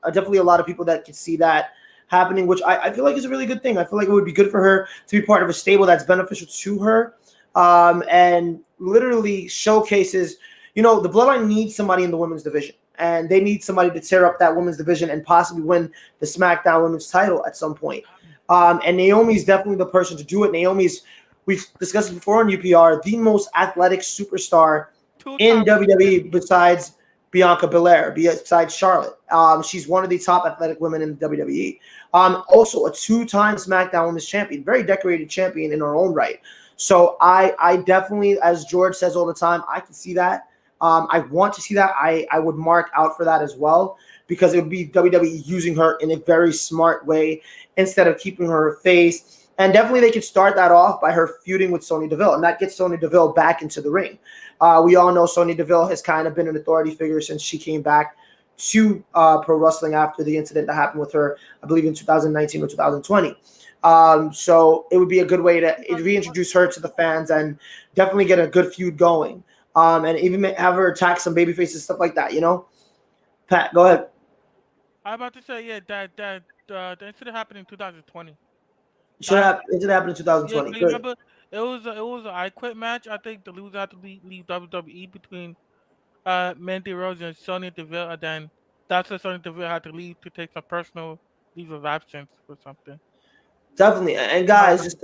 Definitely a lot of people that could see that happening, which I feel like is a really good thing. I feel like it would be good for her to be part of a stable that's beneficial to her, and literally showcases, the Bloodline needs somebody in the women's division, and they need somebody to tear up that women's division and possibly win the SmackDown women's title at some point. And Naomi's definitely the person to do it. We've discussed it before on UPR, the most athletic superstar in WWE besides Bianca Belair, besides Charlotte. She's one of the top athletic women in WWE. Also a two-time SmackDown Women's Champion, very decorated champion in her own right. So I definitely, as George says all the time, I can see that. I want to see that. I would mark out for that as well, because it would be WWE using her in a very smart way instead of keeping her face. And definitely they could start that off by her feuding with Sonya Deville, and that gets Sonya Deville back into the ring. We all know Sonya Deville has kind of been an authority figure since she came back to pro wrestling after the incident that happened with her, I believe in 2019 or 2020. So it would be a good way to reintroduce her to the fans and definitely get a good feud going. And even have her attack some babyfaces, stuff like that, Pat, go ahead. I'm about to say, yeah, that the incident happened in 2020. It happened in 2020. Yeah, remember, it was an I Quit match. I think the loser had to leave WWE between Mandy Rose and Sonya Deville, and then that's why Sonya Deville had to leave to take some personal leave of absence or something. Definitely. And guys, just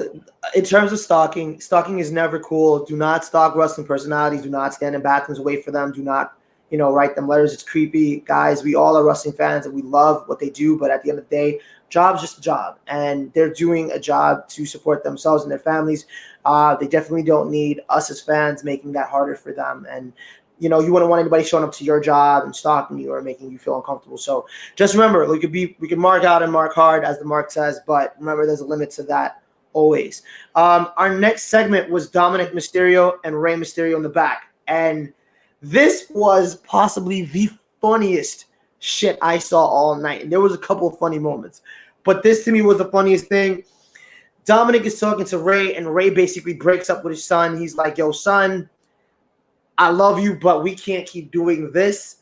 in terms of stalking is never cool. Do not stalk wrestling personalities. Do not stand in bathrooms, wait for them. Do not, write them letters. It's creepy. Guys, we all are wrestling fans and we love what they do, but at the end of the day, job's just a job, and they're doing a job to support themselves and their families. They definitely don't need us as fans making that harder for them. And you know, you wouldn't want anybody showing up to your job and stalking you or making you feel uncomfortable. So just remember, we can mark out and mark hard, as the mark says, but remember, there's a limit to that always. Our next segment was Dominic Mysterio and Rey Mysterio in the back, and this was possibly the funniest shit I saw all night. And there was a couple of funny moments, but this to me was the funniest thing. Dominic is talking to Rey, and Rey basically breaks up with his son. He's like, yo, son, I love you, but we can't keep doing this.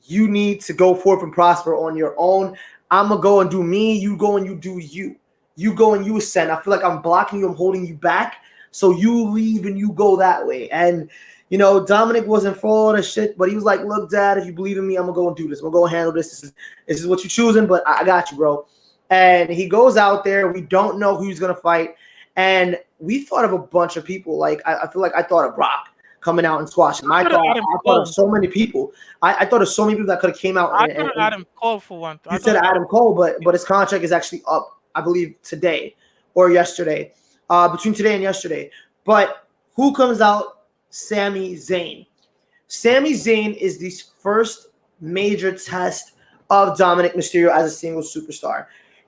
You need to go forth and prosper on your own. I'm going to go and do me. You go and you do you. You go and you ascend. I feel like I'm blocking you. I'm holding you back. So you leave and you go that way. And, you know, Dominic wasn't for all the shit, but he was like, look, Dad, if you believe in me, I'm going to go and do this. I'm going to go and handle this. This is what you're choosing, but I got you, bro. And he goes out there. We don't know who he's going to fight. And we thought of a bunch of people. Like, I feel like I thought of Brock coming out and squashing. I thought of so many people. I thought of so many people that could have came out. I thought Adam Cole for one. You said Adam Cole, but his contract is actually up, I believe, today or yesterday. Between today and yesterday. But who comes out? Sami Zayn. Sami Zayn is the first major test of Dominic Mysterio as a single superstar.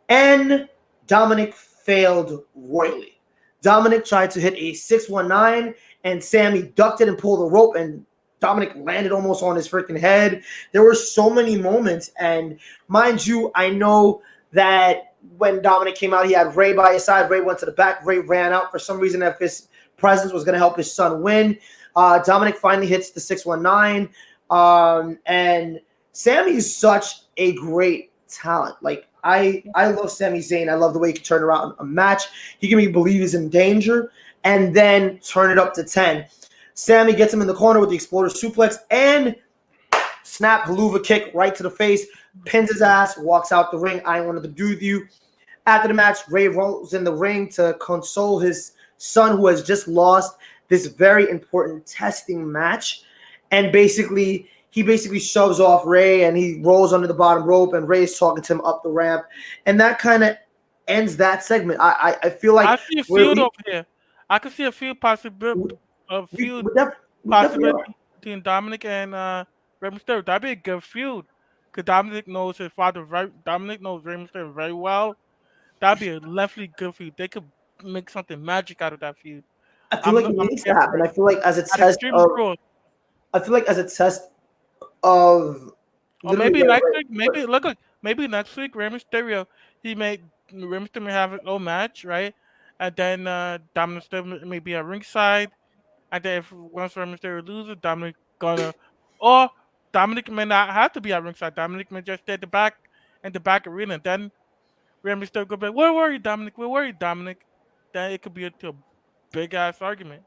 And Dominic failed royally. Dominic tried to hit a 619, and Sami ducked it and pulled the rope, and Dominic landed almost on his freaking head. There were so many moments, and mind you, I know that when Dominic came out, he had Rey by his side. Rey went to the back. Rey ran out for some reason. If his presence was going to help his son win, Dominic finally hits the 619, and Sami's such a great talent. Like, I love Sami Zayn. I love the way he can turn around a match. He can make you believe he's in danger and then turn it up to 10. Sami gets him in the corner with the exploder suplex and snap haluva kick right to the face, pins his ass, walks out the ring. I ain't wanted to do with you. After the match, Rey rolls in the ring to console his son who has just lost this very important testing match. And he basically shoves off Rey and he rolls under the bottom rope, and Rey is talking to him up the ramp. And that kind of ends that segment. I feel like I see a feud over here. I can see a feud possibility between Dominic and Rey Mysterio. That'd be a good feud because Dominic knows his father. Dominic knows Rey Mysterio very well. That'd be a definitely good feud. They could make something magic out of that feud. I feel like it needs to happen. I feel like as a test of or maybe next week. Maybe next week Rey Mysterio Rey Mysterio have his own match, right? And then Dominic still may be at ringside. And then once Rey Mysterio loses, Dominic may not have to be at ringside. Dominic may just stay at the back in the back arena. Then Rey Mysterio go back. Where were you, Dominic? Where were you, Dominic? Then it could be a big ass argument.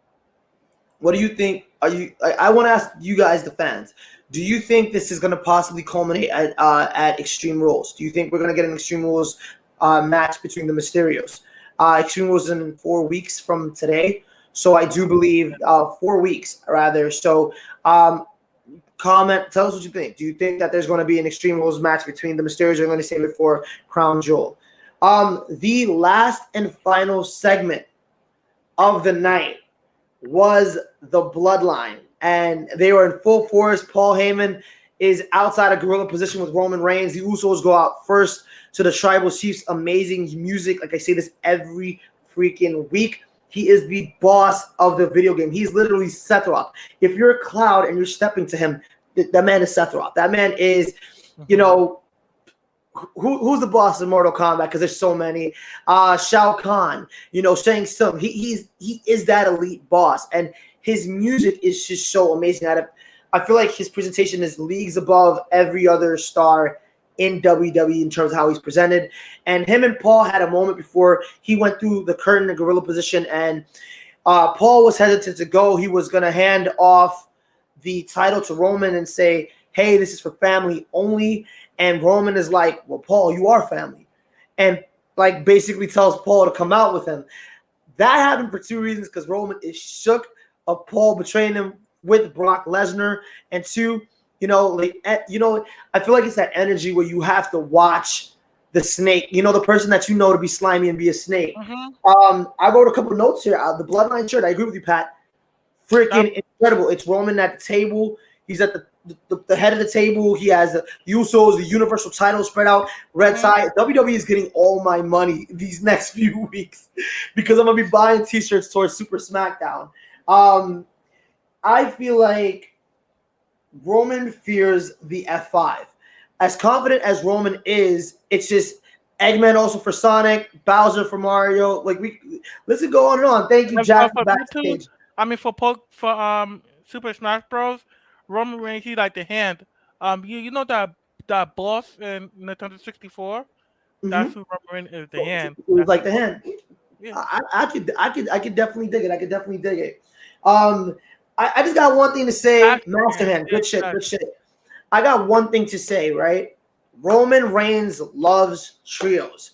What do you think? I want to ask you guys, the fans. Do you think this is going to possibly culminate at Extreme Rules? Do you think we're going to get an Extreme Rules match between the Mysterios? Extreme Rules in 4 weeks from today. So I do believe 4 weeks, rather. So comment. Tell us what you think. Do you think that there's going to be an Extreme Rules match between the Mysterios, or are you going to save it for Crown Jewel? The last and final segment of the night was the Bloodline, and they were in full force. Paul Heyman is outside a gorilla position with Roman Reigns. The Usos go out first to the Tribal Chiefs. Amazing music. Like I say this every freaking week. He is the boss of the video game. He's literally Seth Rock. If you're a Cloud and you're stepping to him, that man is Seth Rock. That man is, you know, who's the boss of Mortal Kombat? Because there's so many. Shao Kahn, you know, Shang Tsung. He is that elite boss, and his music is just so amazing. I feel like his presentation is leagues above every other star in WWE in terms of how he's presented. And him and Paul had a moment before he went through the curtain and gorilla position, and Paul was hesitant to go. He was going to hand off the title to Roman and say, hey, this is for family only. And Roman is like, well, Paul, you are family. And like basically tells Paul to come out with him. That happened for two reasons, because Roman is shook of Paul betraying him with Brock Lesnar. And two, I feel like it's that energy where you have to watch the snake, the person that you know to be slimy and be a snake. Mm-hmm. I wrote a couple notes here. The Bloodline shirt, I agree with you, Pat. Freaking incredible. It's Roman at the table. He's at the head of the table. He has the Usos, the Universal title spread out, red side. WWE is getting all my money these next few weeks because I'm going to be buying T-shirts towards Super Smackdown. I feel like Roman fears the F5. As confident as Roman is, it's just Eggman also for Sonic, Bowser for Mario. Like let's go on and on. Thank you, Jack, for backstage. I mean, for Super Smash Bros, Roman Reigns, he like the hand. You know that boss in Nintendo 64. That's who Roman Reigns is. The hand. It was like the hand. Yeah. I could definitely dig it. I could definitely dig it. I just got one thing to say. Master Hand, good shit, good shit. I got one thing to say, right? Roman Reigns loves trios.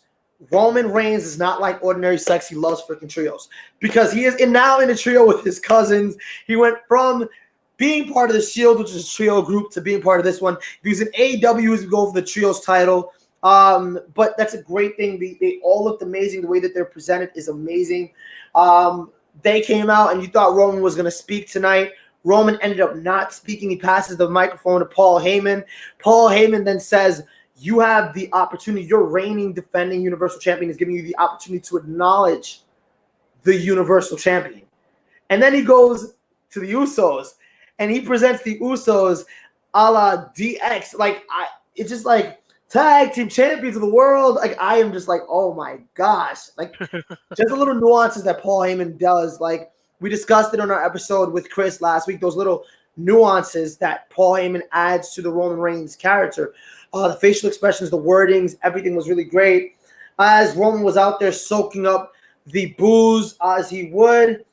Roman Reigns is not like ordinary sex. He loves freaking trios because he is now in a trio with his cousins. He went from being part of the Shield, which is a trio group, to being part of this one. If he's in AEW, he's go for the trios title. But that's a great thing. They all looked amazing. The way that they're presented is amazing. They came out and you thought Roman was going to speak tonight. Roman ended up not speaking. He passes the microphone to Paul Heyman. Paul Heyman then says, you have the opportunity. Your reigning, defending Universal Champion is giving you the opportunity to acknowledge the Universal Champion. And then he goes to the Usos and he presents the Usos a la DX. It's just like tag team champions of the world. Like, I am just like, oh my gosh. Like, just the little nuances that Paul Heyman does. Like, we discussed it on our episode with Chris last week, those little nuances that Paul Heyman adds to the Roman Reigns character. The facial expressions, the wordings, everything was really great. As Roman was out there soaking up the booze as he would,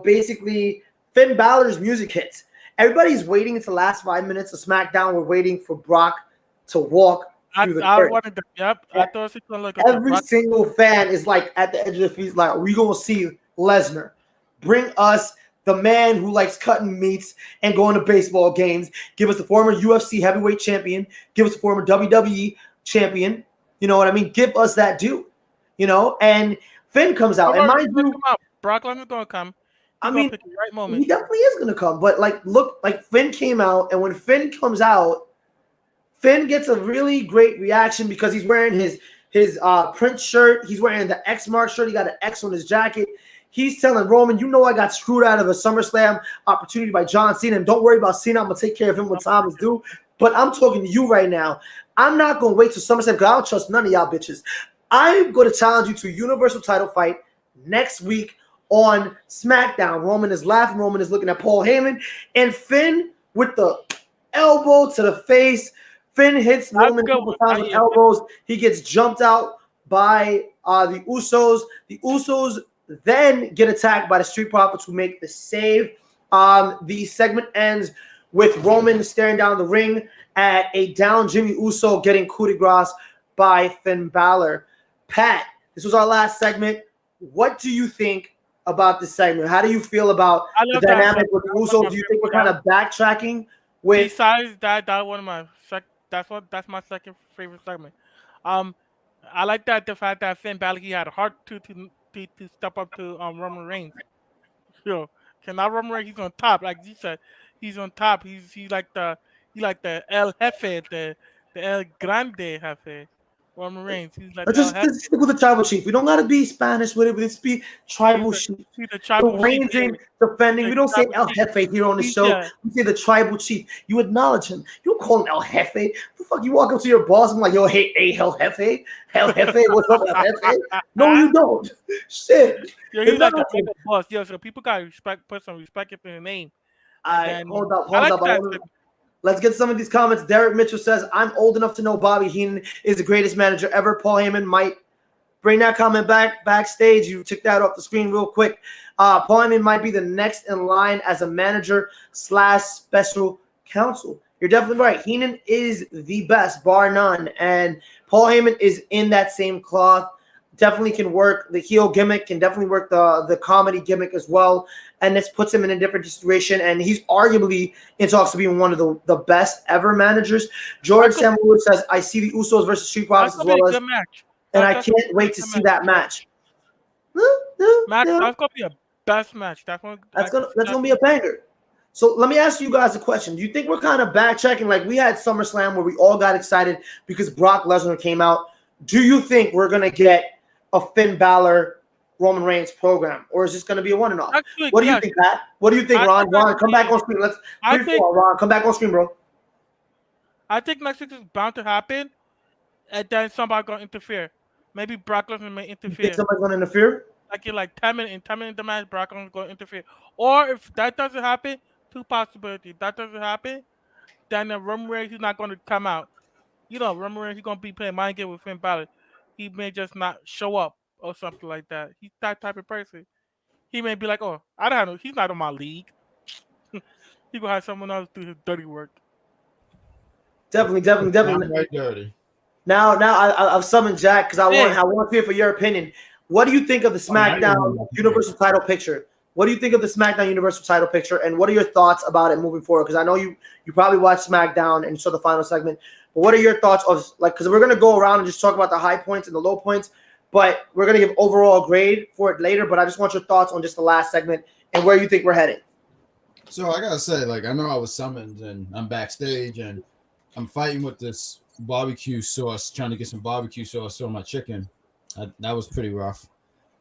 basically Finn Balor's music hits. Everybody's waiting until the last 5 minutes of SmackDown. We're waiting for Brock to walk through the curtain. I thought he was gonna look Every single fan is like at the edge of their feet, like, are we going to see Lesnar? Bring us the man who likes cutting meats and going to baseball games. Give us the former UFC heavyweight champion. Give us the former WWE champion. You know what I mean? Give us that dude. And Finn comes out. And mind you, Brock Lesnar's going to come. I mean, pick the right moment. He definitely is going to come. But, look, Finn came out. And when Finn comes out, Finn gets a really great reaction because he's wearing his print shirt. He's wearing the X mark shirt. He got an X on his jacket. He's telling Roman, I got screwed out of a SummerSlam opportunity by John Cena, and don't worry about Cena. I'm going to take care of him when time is due. But I'm talking to you right now. I'm not going to wait till SummerSlam because I don't trust none of y'all bitches. I'm going to challenge you to a Universal title fight next week on SmackDown. Roman is laughing. Roman is looking at Paul Heyman. And Finn with the elbow to the face. Finn hits Roman a couple times with elbows. He gets jumped out by the Usos. The Usos then get attacked by the Street Profits, who make the save. The segment ends with Roman staring down the ring at a down Jimmy Uso getting coup de grace by Finn Balor. Pat, this was our last segment. What do you think about this segment? How do you feel about the dynamic with the Usos? Do you think we're kind of backtracking with? Besides that one of my that's my second favorite segment. I like that the fact that Finn Balor, he had a heart to step up to Roman Reigns. Cannot Roman Reigns, he's on top, like you said, he's on top. He's like the El Jefe, the El Grande Jefe. Roman Reigns, he's like Let's just stick with the tribal chief. We don't gotta be Spanish with it, but let's be tribal chief. The tribal chief defending. We don't say El Jefe here on the show. Yeah. We say the tribal chief. You acknowledge him. You don't call him El Jefe. The fuck, you walk up to your boss and like, yo, hey, El Jefe, what's up, El Jefe? No, you don't. Shit. Yeah, he's like the boss. Yeah, so people gotta put some respect in the name. Hold up. Let's get some of these comments. Derek Mitchell says, I'm old enough to know Bobby Heenan is the greatest manager ever. Paul Heyman might bring that comment backstage. You took that off the screen real quick. Paul Heyman might be the next in line as a manager / special counsel. You're definitely right. Heenan is the best, bar none. And Paul Heyman is in that same cloth. Definitely can work the heel gimmick, can definitely work the comedy gimmick as well. And this puts him in a different situation. And he's arguably in talks to being one of the best ever managers. George Samuel says, I see the Usos versus Street Profits as well as, and I can't wait to see that match. That's gonna be a best match. That's gonna be a banger. So let me ask you guys a question. Do you think we're kind of backtracking? Like we had SummerSlam where we all got excited because Brock Lesnar came out. Do you think we're going to get a Finn Balor Roman Reigns program, or is this going to be a one and off? What do you think, Pat? What do you think, Ron? Ron, come back on screen. Ron, come back on screen, bro. I think next week is bound to happen, and then somebody gonna interfere. Maybe Brock Lesnar may interfere. You think somebody's gonna interfere? Like in 10 minutes in the match, Brock Lesnar gonna interfere. Or if that doesn't happen, two possibilities. That doesn't happen, then Roman Reigns is not gonna come out. You know, Roman Reigns, he's gonna be playing mind game with Finn Balor. He may just not show up or something like that. He's that type of person. He may be like, "Oh, I don't know. He's not on my league." He gonna have someone else do his dirty work. Definitely. Right dirty. Now, I've summoned Jack because I want to hear for your opinion. What do you think of the SmackDown Universal Title picture? What do you think of the SmackDown Universal Title picture, and what are your thoughts about it moving forward? Because I know you probably watched SmackDown and you saw the final segment. But what are your thoughts of because we're gonna go around and just talk about the high points and the low points, but we're gonna give overall grade for it later. But I just want your thoughts on just the last segment and where you think we're heading. So I gotta say, I know I was summoned and I'm backstage and I'm fighting with this barbecue sauce, trying to get some barbecue sauce on my chicken. That was pretty rough.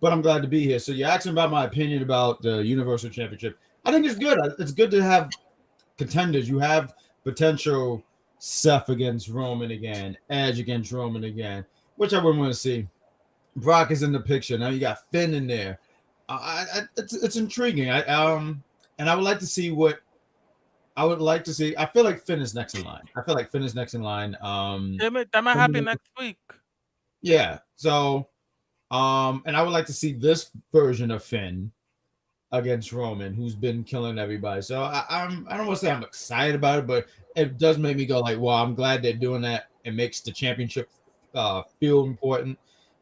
But I'm glad to be here. So you're asking about my opinion about the Universal Championship. I think it's good. It's good to have contenders. You have potential Seth against Roman again, Edge against Roman again, which I wouldn't want to see. Brock is in the picture. Now you got Finn in there. It's intriguing. And I would like to see what I would like to see. I feel like Finn is next in line. That might happen next week. Yeah. So, and I would like to see this version of Finn against Roman, who's been killing everybody. So I don't want to say I'm excited about it, but it does make me go like, well, I'm glad they're doing that. It makes the championship feel important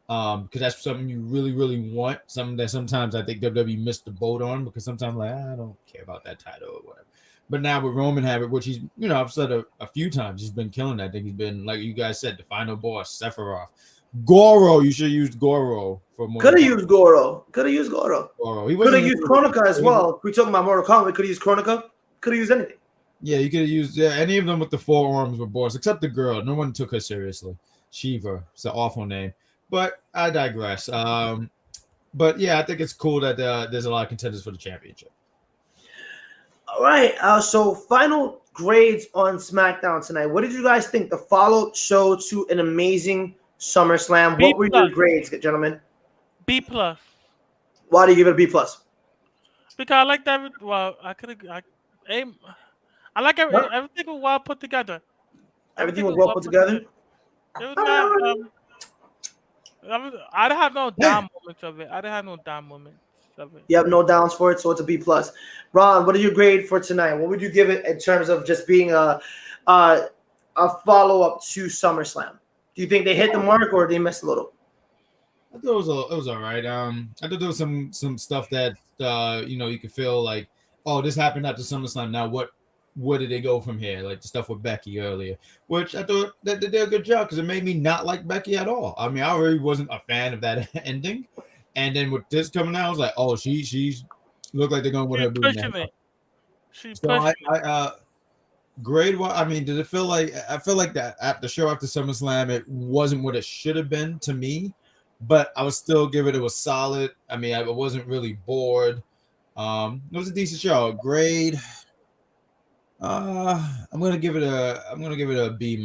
because that's something you really, really want. Something that sometimes I think WWE missed the boat on because sometimes I don't care about that title or whatever. But now with Roman have it, which he's, I've said a few times, he's been killing that. I think he's been, like you guys said, the final boss, Sephiroth. Goro, you should have used Goro for more. Could have used Goro. Goro. He could have used Kronika as well. If we're talking about Mortal Kombat, could have used Kronika. Could have used anything. Yeah, you could have used any of them with the 4 arms were boss, except the girl. No one took her seriously. Shiva. It's an awful name. But I digress. But yeah, I think it's cool that there's a lot of contenders for the championship. All right. So final grades on SmackDown tonight. What did you guys think? The follow show to an amazing SummerSlam. What were your grades, gentlemen? B+. Why do you give it a B+? Because I like that. Well, I like everything was well put together. Everything was well put together. It was not. I didn't have no down moments of it. You have no downs for it, so it's a B+. Ron, what are your grade for tonight? What would you give it in terms of just being a follow-up to SummerSlam? Do you think they hit the mark or they missed a little? I thought it was all right. I thought there was some stuff that you could feel like, oh, this happened after SummerSlam. Now what did they go from here? Like the stuff with Becky earlier, which I thought that they did a good job because it made me not like Becky at all. I mean, I really wasn't a fan of that ending. And then with this coming out, I was like, oh, she's looked like they're going with her. Pushing it. Grade what? I mean, did it feel like? I feel like that at the show after SummerSlam, it wasn't what it should have been to me, but I would still give it. It was solid. I mean, I wasn't really bored. It was a decent show. Grade. I'm gonna give it a B-.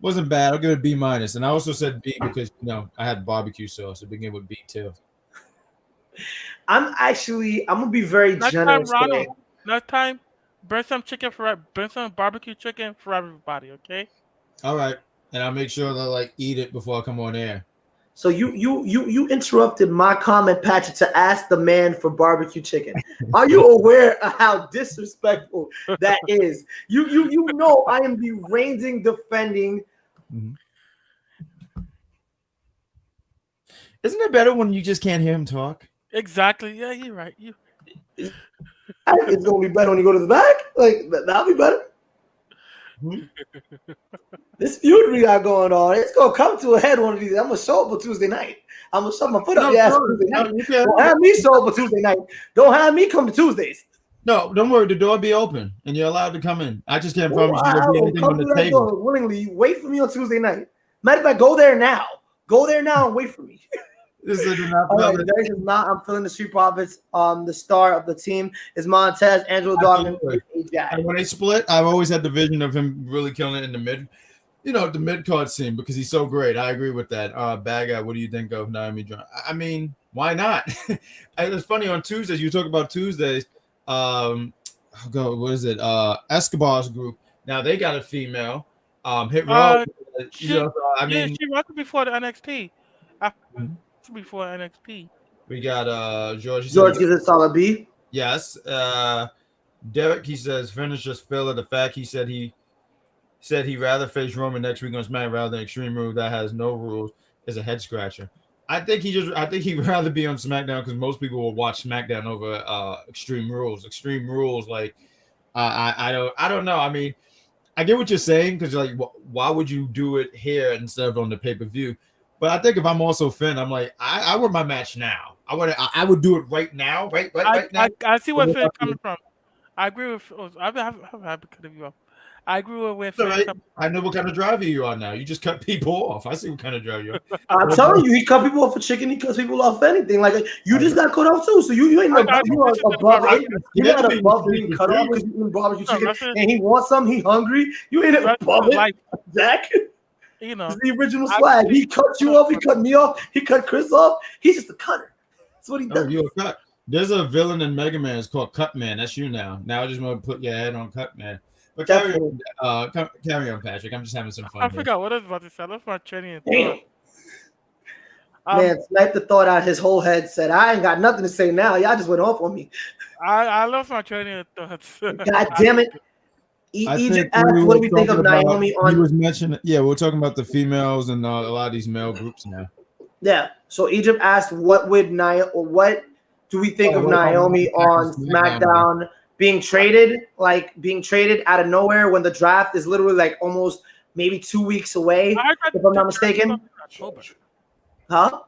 Wasn't bad. I'll give it a B-. And I also said B because I had barbecue sauce. It began with B too. I'm gonna be very generous. Next time, bring some barbecue chicken for everybody, okay? All right. And I'll make sure that eat it before I come on air. So you interrupted my comment, Patrick, to ask the man for barbecue chicken. Are you aware of how disrespectful that is? You know I am the reigning defending. Mm-hmm. Isn't it better when you just can't hear him talk? Exactly. Yeah, you're right. It's gonna be better when you go to the back. That'll be better. This feud we got going on, it's gonna come to a head one of these. I'm gonna show up on Tuesday night. I'm gonna shove my foot up your ass Tuesday night. Don't have me show up on Tuesday night. Don't have me come to Tuesdays. No, don't worry. The door be open, and you're allowed to come in. I just can't promise you there'll be anything come on the through that table. door willingly. Wait for me on Tuesday night. Matter of fact, go there now. Go there now and wait for me. This is All right, Derek is not. I'm feeling the Street Profits. The star of the team is Montez, Angelo Dawkins, and when they split, I've always had the vision of him really killing it in the mid, the mid card scene because he's so great. I agree with that. Bad guy. What do you think of Naomi John? I mean, why not? It's funny on Tuesdays. You talk about Tuesdays. What is it? Escobar's group. Now they got a female. Hit Row. She rocked before the NXT. Before NXT. We got George. George gives it solid B. Yes. Derek, he says, finish just filler. The fact he said he'd rather face Roman next week on SmackDown rather than Extreme Rules that has no rules is a head scratcher. I think he'd rather be on SmackDown because most people will watch SmackDown over Extreme Rules. Extreme Rules, like I don't know. I mean, I get what you're saying because like, why would you do it here instead of on the pay-per-view? But I think if I'm also Finn, I'm like, I want my match now. I would do it right now, right now. I see where Finn's coming from. I agree with. I'm happy to cut you off. I agree with where Finn's coming from. I know what kind of driver you are now. You just cut people off. I see what kind of driver you are. I'm telling you, he cut people off for chicken. He cuts people off for anything. Like you just got cut off too. So you ain't above being cut off because you eat barbecue chicken and he wants something. He hungry. You ain't above it, Zach. It's the original swag. He cut you off. He cut me off. He cut Chris off. He's just a cutter. That's what he does. You're a cut. There's a villain in Mega Man. It's called Cut Man. That's you now. Now I just want to put your head on Cut Man. But carry on, Patrick. I'm just having some fun. I forgot what I was about to say. I left my training. Man, sniped the thought out his whole head. Said, I ain't got nothing to say now. Y'all just went off on me. I lost my training thoughts. God damn it. Egypt asked, what do we think of Naomi on? He was mentioning, we're talking about the females and a lot of these male groups now. Yeah. So Egypt asked, what do we think of Naomi on SmackDown being traded out of nowhere when the draft is literally like almost maybe 2 weeks away, if I'm not mistaken. Huh?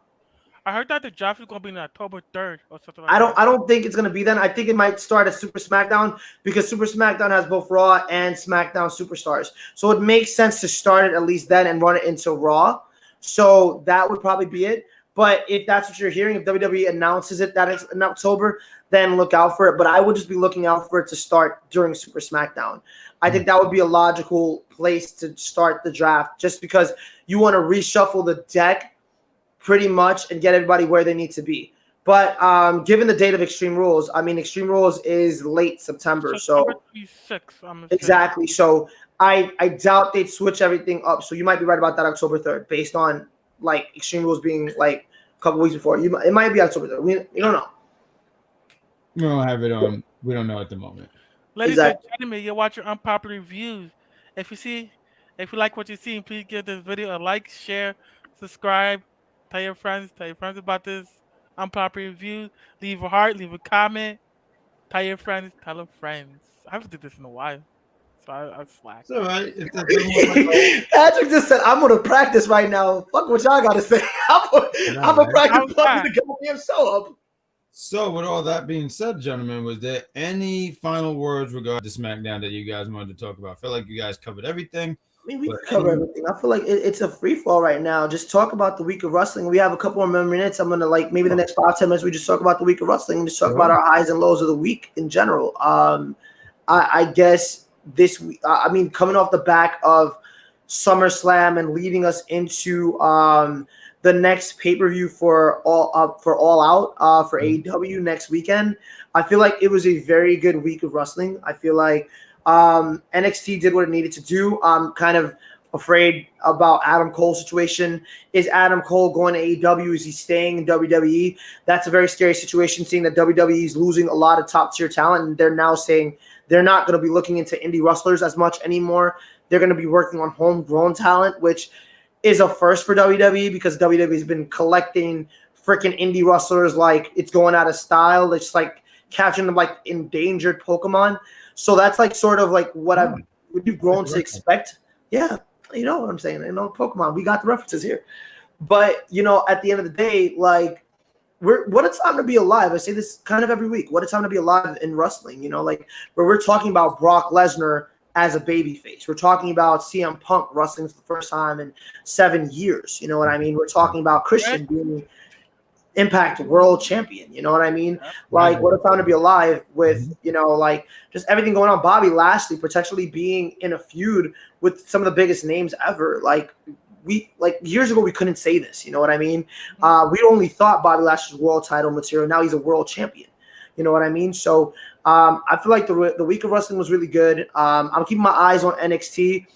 I heard that the draft is going to be on October 3rd or something like that. I don't think it's going to be then. I think it might start at Super SmackDown because Super SmackDown has both Raw and SmackDown Superstars. So it makes sense to start it at least then and run it into Raw. So that would probably be it. But if that's what you're hearing, if WWE announces it that it's in October, then look out for it. But I would just be looking out for it to start during Super SmackDown. I think that would be a logical place to start the draft just because you want to reshuffle the deck pretty much and get everybody where they need to be. But given the date of Extreme Rules, I mean, Extreme Rules is late September. September 26th, exactly. So I doubt they'd switch everything up. So you might be right about that October 3rd based on like Extreme Rules being like a couple weeks before. It might be October 3rd. We don't know. We don't have it on. We don't know at the moment. Ladies and gentlemen, you're watching Unpopular Reviews. If you like what you're seeing, please give this video a like, share, subscribe. Tell your friends about this Unpopular Review. Leave a heart, leave a comment. Tell your friends, tell a friends. I haven't did this in a while, so I slack. It's all right. Patrick just said, I'm going to practice right now. Fuck what y'all got to say. I'm going to practice fucking the goddamn show up. So with all that being said, gentlemen, was there any final words regarding the SmackDown that you guys wanted to talk about? I feel like you guys covered everything. I mean, we cover everything. I feel like it's a free fall right now. Just talk about the week of wrestling. We have a couple more minutes. I'm gonna maybe the next 5-10 minutes we just talk about the week of wrestling and just talk about our highs and lows of the week in general. I guess this week, coming off the back of SummerSlam and leading us into the next pay-per-view for All Out for AEW next weekend. I feel like it was a very good week of wrestling. I feel like NXT did what it needed to do. I'm kind of afraid about Adam Cole's situation. Is Adam Cole going to AEW? Is he staying in WWE? That's a very scary situation, seeing that WWE is losing a lot of top-tier talent, and they're now saying they're not going to be looking into indie wrestlers as much anymore. They're going to be working on homegrown talent, which is a first for WWE because WWE has been collecting freaking indie wrestlers like it's going out of style. It's like catching them like endangered Pokemon. So that's like sort of like what you've grown to expect. Yeah, you know what I'm saying. Pokemon, we got the references here. But, at the end of the day, like what a time to be alive. I say this kind of every week. What a time to be alive in wrestling. Like where we're talking about Brock Lesnar as a babyface. We're talking about CM Punk wrestling for the first time in 7 years. You know what I mean? We're talking about Christian being Impact World Champion. You know what I mean? Like, what a time to be alive with, like just everything going on. Bobby Lashley potentially being in a feud with some of the biggest names ever. Like years ago, we couldn't say this. You know what I mean? We only thought Bobby Lashley was world title material. Now he's a world champion. You know what I mean? So I feel like the week of wrestling was really good. I'm keeping my eyes on NXT.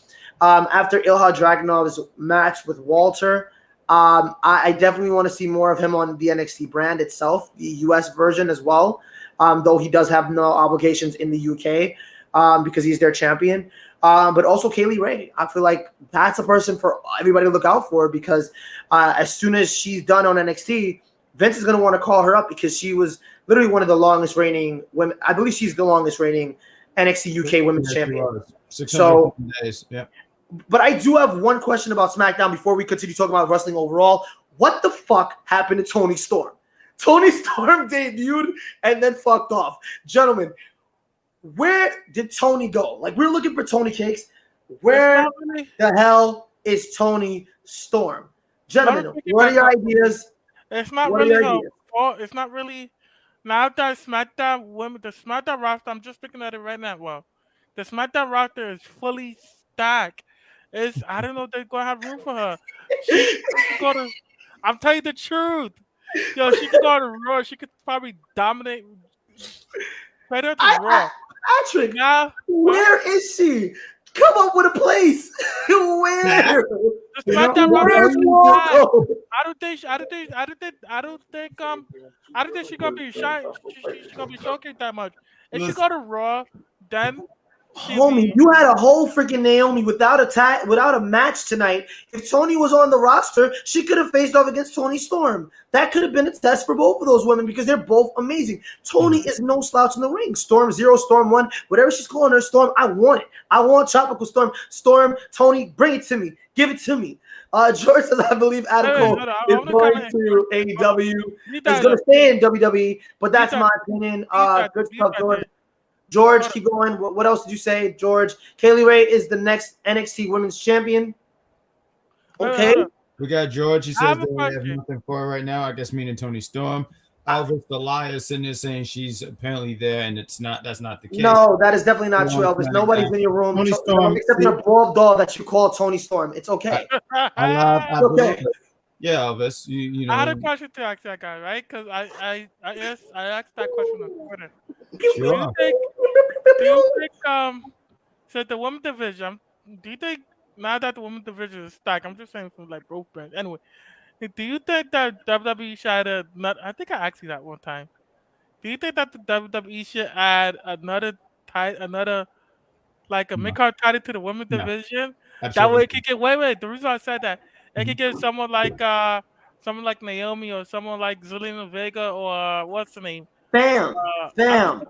After Ilja Dragunov's match with Walter, I definitely want to see more of him on the NXT brand itself, the US version as well, though he does have no obligations in the UK because he's their champion. But also Kaylee Ray. I feel like that's a person for everybody to look out for because as soon as she's done on NXT, Vince is going to want to call her up because she was literally one of the longest reigning women. I believe she's the longest reigning NXT UK Women's Champion. So, days. Yeah. But I do have one question about SmackDown before we continue talking about wrestling overall. What the fuck happened to Toni Storm? Toni Storm debuted and then fucked off. Gentlemen, where did Toni go? Like, we're looking for Toni Cakes. Where the hell is Toni Storm? Gentlemen, what are your ideas? It's not really her fault. It's not really. Now that SmackDown women, the SmackDown roster, I'm just looking at it right now. Well, the SmackDown roster is fully stacked. I don't know if they're gonna have room for her. She could go to. I'm telling you the truth. Yo, she could go to Raw. She could probably dominate. Right her to Raw. Patrick, where is she? Come up with a place. Where? I don't think she's gonna be shy. She's gonna be showcased that much. If she go to Raw, then homie, you had a whole freaking Naomi without a match tonight. If Toni was on the roster, she could have faced off against Toni Storm. That could have been a test for both of those women because they're both amazing. Toni is no slouch in the ring. Storm 0, Storm 1, whatever she's calling her, Storm, I want it. I want Tropical Storm. Storm, Toni, bring it to me. Give it to me. George says, I believe Adam Cole is going to AEW. It's going to stay in WWE, but that's my opinion. Good stuff, George. George, keep going. What else did you say, George? Kaylee Ray is the next NXT Women's Champion. Okay. We got George. He says they have nothing for her right now. I guess meaning Toni Storm. Elvis the liar is sitting there saying she's apparently there, and that's not the case. No, that is definitely not true, Elvis. Nobody's in your room except your bald doll that you call Toni Storm. It's okay. Okay. Yeah, Elvis. You know. I had a question to ask that guy, right? Because I asked that question on Twitter. Sure. Do you think so the women's division? Do you think now that the women's division is stacked? I'm just saying from like both brands. Anyway, do you think that WWE should add I think I asked you that one time. Do you think that the WWE should add another like a mid-card title to the women's division? Absolutely. That way it could get wait. The reason I said that it could get someone like Naomi or someone like Zelina Vega or what's the name? Fam. Let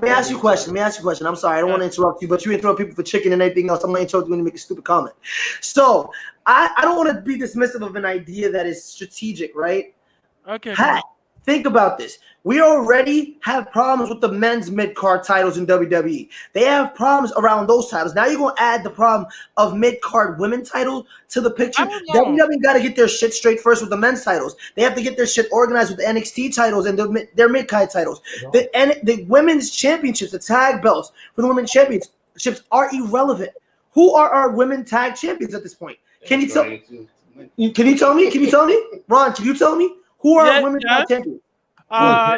me ask you a question. I'm sorry, I don't want to interrupt you, but you interrupt people for chicken and anything else. I'm going to interrupt you when you make a stupid comment. So I don't want to be dismissive of an idea that is strategic, right? Okay. Think about this. We already have problems with the men's mid-card titles in WWE. They have problems around those titles. Now you're going to add the problem of mid-card women title to the picture. WWE got to get their shit straight first with the men's titles. They have to get their shit organized with the NXT titles and their mid-card titles. The women's championships, the tag belts for the women's championships are irrelevant. Who are our women tag champions at this point? Can you tell me? Ron, can you tell me? Who are women champions? Natalya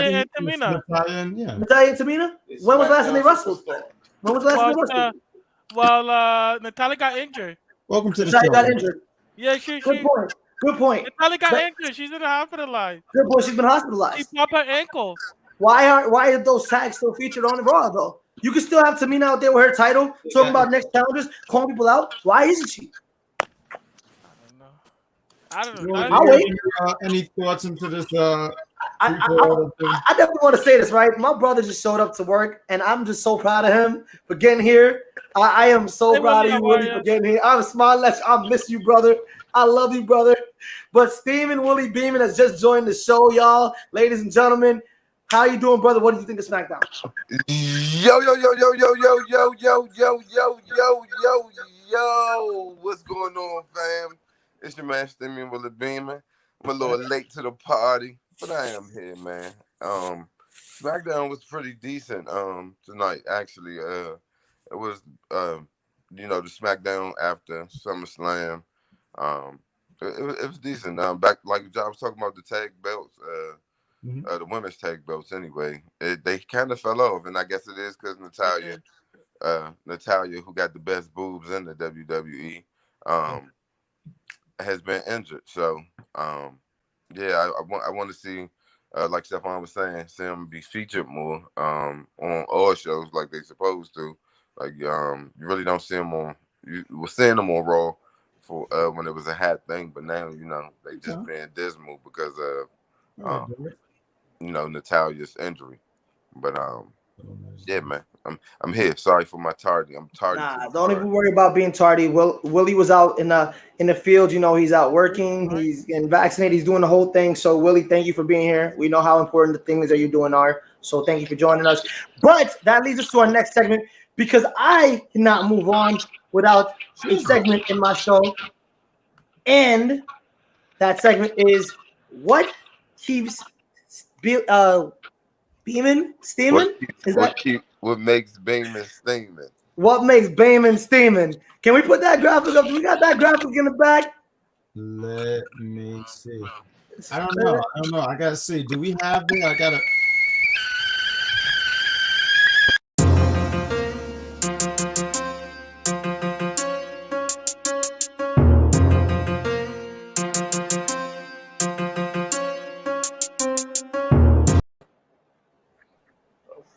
and Tamina. Natalya and Tamina? When was the last time they wrestled? Natalya got injured. Welcome to the show. Got injured. Yeah, Good point. Natalya got injured. She's in the hospitalized. Good point. She's been hospitalized. She popped her ankle. Why are those tags still featured on the Raw though? You can still have Tamina out there with her title, talking about next challengers, calling people out. Why isn't she? I don't know. I'll wait. Any thoughts into this I definitely want to say this, right? My brother just showed up to work, and I'm just so proud of him for getting here. I am so proud of you, Willie, for getting here. I'm smiling at you. I miss you, brother. I love you, brother. But Steven Willie Beeman has just joined the show, y'all. Ladies and gentlemen, how you doing, brother? What do you think of SmackDown? Yo. What's going on, fam? It's your man, Stephane and Willie Beeman. I'm a little late to the party, but I am here, man. SmackDown was pretty decent tonight, actually. It was the SmackDown after SummerSlam. It was decent. Back like I was talking about the tag belts, the women's tag belts. Anyway, they kind of fell off, and I guess it is because Natalia, who got the best boobs in the WWE, has been injured. So, I want to see, like Stephane was saying, see them be featured more on all shows like they supposed to. Like, you really don't see them on. You were seeing them on Raw for when it was a hat thing, but now they just being dismal because of Natalia's injury. But yeah, man, I'm here. Sorry for my tardy. I'm tardy. Nah, don't even worry about being tardy. Willie was out in the field. He's out working. He's getting vaccinated. He's doing the whole thing. So Willie, thank you for being here. We know how important the things that you're doing are. So thank you for joining us. But that leads us to our next segment because I cannot move on without a segment in my show, and that segment is what keeps Beeman steaming? What makes Beeman steaming? What makes Beeman steaming? Can we put that graphic up? Do we got that graphic in the back? Let me see. I don't know. I gotta see. Do we have it? I gotta.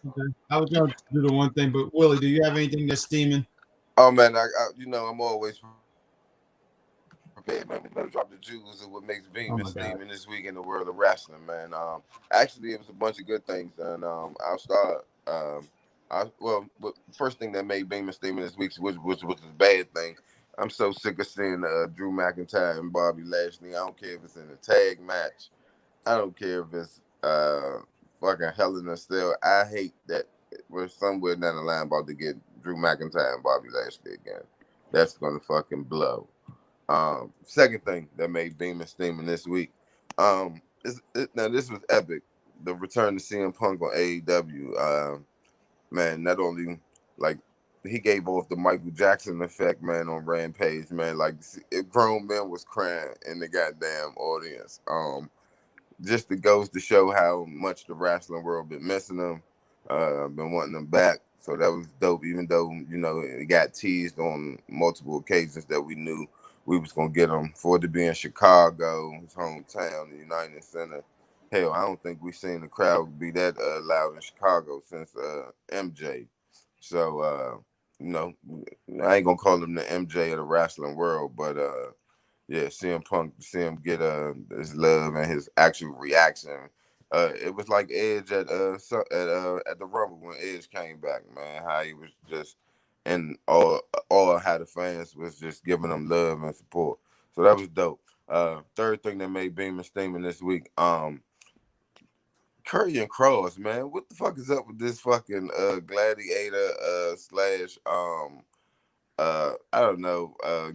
Okay. I was gonna do the one thing, but Willie, do you have anything that's steaming? Oh man, I'm always prepared, man. We're gonna drop the jewels of what makes Beeman steaming this week in the world of wrestling, man. Actually, it was a bunch of good things, and I'll start. First thing that made Beeman steaming this week, which was a bad thing. I'm so sick of seeing Drew McIntyre and Bobby Lashley. I don't care if it's in a tag match. I don't care if it's fucking Hell in a Cell. I hate that we're somewhere down the line about to get Drew McIntyre and Bobby Lashley again. That's gonna fucking blow. Second thing that made Beeman steaming this week. Now this was epic. The return to CM Punk on AEW. Man, not only like he gave off the Michael Jackson effect, man, on Rampage, man. Like grown men was crying in the goddamn audience. Just it goes to show how much the wrestling world been missing them, been wanting them back. So that was dope, even though, it got teased on multiple occasions that we knew we was going to get him for it to be in Chicago, his hometown, the United Center. Hell, I don't think we've seen the crowd be that loud in Chicago since MJ. So, I ain't going to call him the MJ of the wrestling world, but yeah, CM Punk, see him get his love and his actual reaction. It was like Edge at the Rumble when Edge came back, man. How he was just and all how the fans was just giving him love and support. So that was dope. Third thing that made Beeman steaming this week, Curry and Cross, man. What the fuck is up with this fucking gladiator slash I don't know. I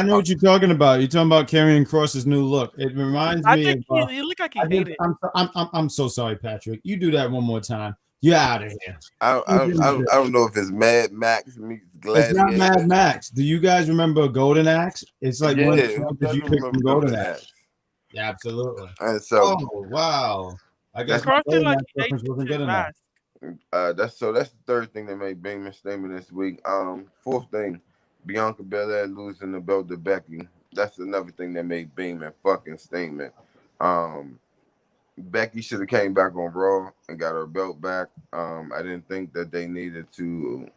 know what you're talking about. You're talking about Karrion Kross's new look. It reminds me. I think you look like he hated it. I'm so sorry, Patrick. You do that one more time. You're out of here. I don't know if it's Mad Max meets Gladiator. It's not Mad Max. Do you guys remember Golden Axe? It's like one of you pick from Golden Axe. Yeah, absolutely. And so, wow. I guess wasn't good enough. That's the third thing that made Beeman steaming this week. Fourth thing, Bianca Belair losing the belt to Becky. That's another thing that made Beeman fucking steaming. Becky should have came back on Raw and got her belt back. I didn't think that they needed to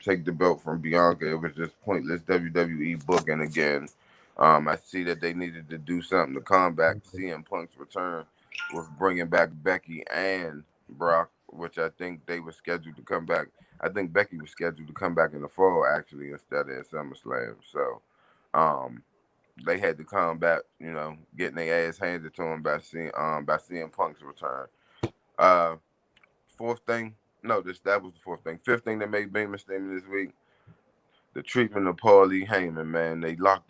take the belt from Bianca. It was just pointless WWE booking again. I see that they needed to do something to combat CM Punk's return with bringing back Becky and Brock, which I think they were scheduled to come back. I think Becky was scheduled to come back in the fall actually instead of at SummerSlam. So they had to combat, getting their ass handed to them by CM Punk's return. Fourth thing, no, that was the fourth thing. Fifth thing that made famous statement this week, the treatment of Paulie Heyman, man. They locked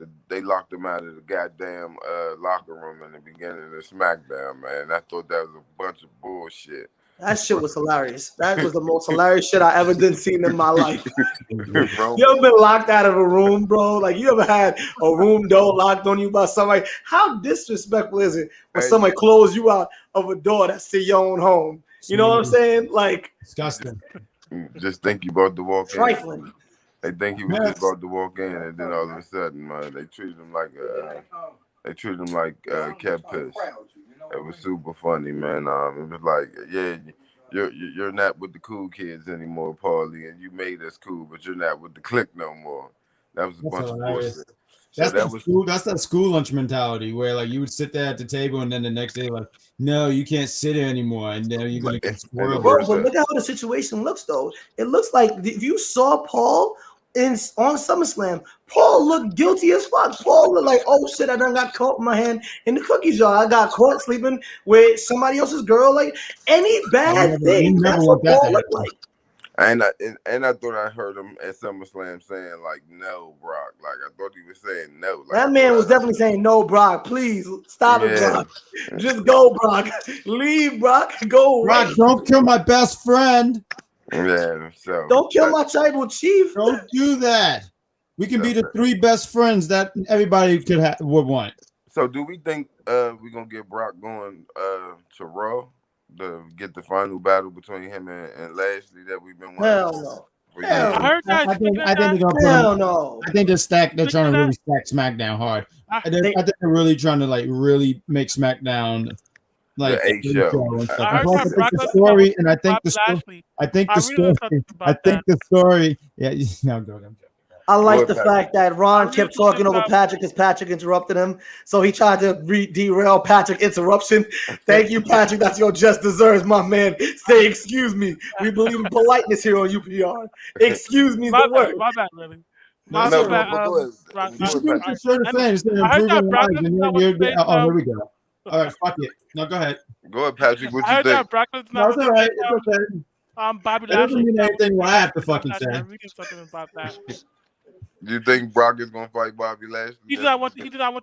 him out of the goddamn locker room in the beginning of the Smackdown, man. I thought that was a bunch of bullshit. That shit was hilarious. That was the most hilarious shit I ever did seen in my life. You ever been locked out of a room, bro? Like, you ever had a room door locked on you by somebody? How disrespectful is it when somebody close you out of a door that's in your own home? You know what I'm saying? Like, disgusting. Just think you about to walk trifling. in. They think he was just about to walk in, and then all of a sudden, man, they treated him like cat piss. It was super funny, man. It was like, yeah, you're not with the cool kids anymore, Paulie, and you made us cool, but you're not with the clique no more. That was a bunch of bullshit. That's that school lunch mentality where like you would sit there at the table and then the next day like, no, you can't sit here anymore, and then you're gonna get squirreled. But look at how the situation looks, though. It looks like if you saw Paul on SummerSlam, Paul looked guilty as fuck. Paul looked like, oh shit, I done got caught with my hand in the cookie jar. I got caught sleeping with somebody else's girl. Like any bad thing, that's what Paul looked like. And I thought I heard him at SummerSlam saying like, "No, Brock." Like I thought he was saying no. Like, that man was definitely saying, "No, Brock, please stop it, Brock. Just go, Brock. Leave, Brock. Go away. Brock, don't kill my best friend. Yeah, so don't kill my tribal chief. Don't do that. We can be the three best friends that everybody would want." So, do we think we're gonna get Brock going to Raw to get the final battle between him and Lashley that we've been watching? Hell no. I heard that. I think they're gonna put no. I think they're trying to really stack SmackDown hard. I think they're really trying to like really make SmackDown like the A show. I think the story, and I think the story. Yeah, no, go ahead. I like the fact that Ron kept talking over Patrick because Patrick interrupted him. So he tried to derail Patrick interruption. Thank you, Patrick. That's your just deserves, my man. Say excuse me. We believe in politeness here on UPR. Excuse me is the word. My bad, really. My here we go. All right, fuck it. No, go ahead. Go ahead, Patrick. What you think? No, it's all right. It's okay. Bobby Lashley. It doesn't mean anything what I have to fucking say. We can something about that. Do you think Brock is gonna fight Bobby Lashley? He did not want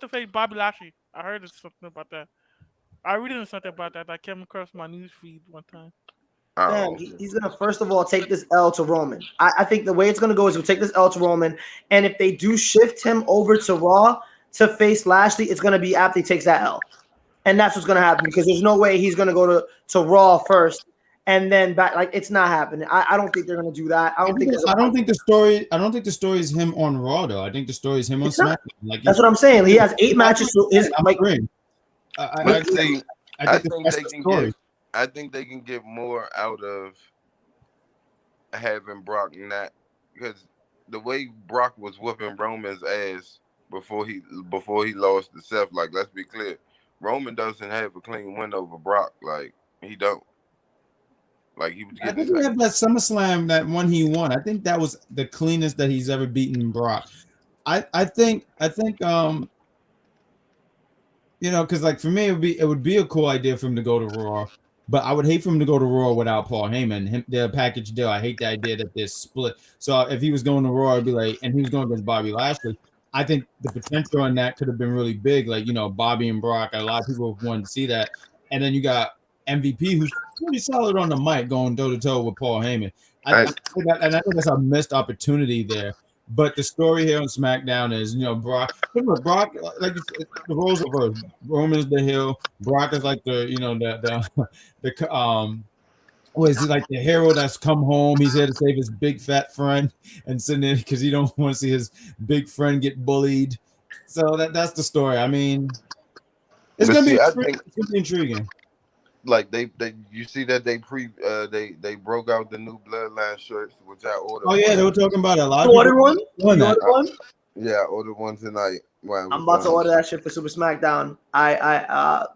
to face Bobby Lashley. I heard something about that. I read something about that. I came across my news feed one time. Man, he's gonna first of all take this L to Roman. I think the way it's gonna go is we'll take this L to Roman, and if they do shift him over to Raw to face Lashley, it's gonna be after he takes that L, and that's what's gonna happen because there's no way he's gonna go to Raw first and then back. Like it's not happening. I don't think they're gonna do that. I don't think the story is him on Raw though. I think the story is him on SmackDown. Like that's what I'm saying. He has 8 matches. So I think they can get more out of having Brock not because the way Brock was whooping Roman's ass before he lost to Seth. Like let's be clear, Roman doesn't have a clean win over Brock. Like he don't. Like he was I think he had that SummerSlam, that one he won. I think that was the cleanest that he's ever beaten Brock. I think because like for me it would be a cool idea for him to go to Raw, but I would hate for him to go to Raw without Paul Heyman. Their package deal. I hate the idea that they're split. So if he was going to Raw, it'd be like, and he was going against Bobby Lashley. I think the potential on that could have been really big. Like Bobby and Brock. A lot of people wanted to see that, and then you got MVP, who's pretty solid on the mic, going toe to toe with Paul Heyman. I think that's a missed opportunity there. But the story here on SmackDown is, Brock, like the roles reversed. Roman's the heel. Brock is like is he like the hero that's come home? He's here to save his big fat friend and sitting there because he don't want to see his big friend get bullied. So that's the story. I mean, it's gonna be intriguing. Like you see that they broke out the new Bloodline shirts, which I ordered. Oh yeah, they were talking about it a lot. You ordered one? Yeah, I ordered one tonight. I'm about to order that shit for Super SmackDown.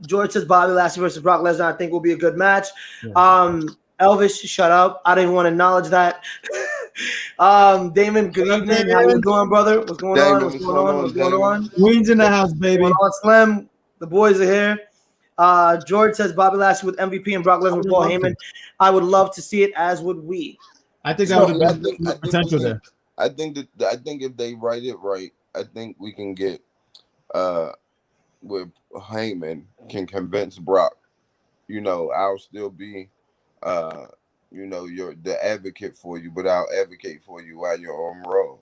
George says Bobby Lashley versus Brock Lesnar. I think will be a good match. Yeah. Elvis, shut up. I don't even want to acknowledge that. Damon, good evening. Damon? How you doing, brother? What's going on? What's going on? What's going on? Queen's in the house, baby. What's going on, Slim? The boys are here. George says Bobby Lashley with MVP and Brock Lesnar with Paul Heyman. I would love to see it, as would we. I think that would have been potential there. I think if they write it right, I think we can get with Heyman can convince Brock. You know, I'll still be you're the advocate for you, but I'll advocate for you while you're on Raw.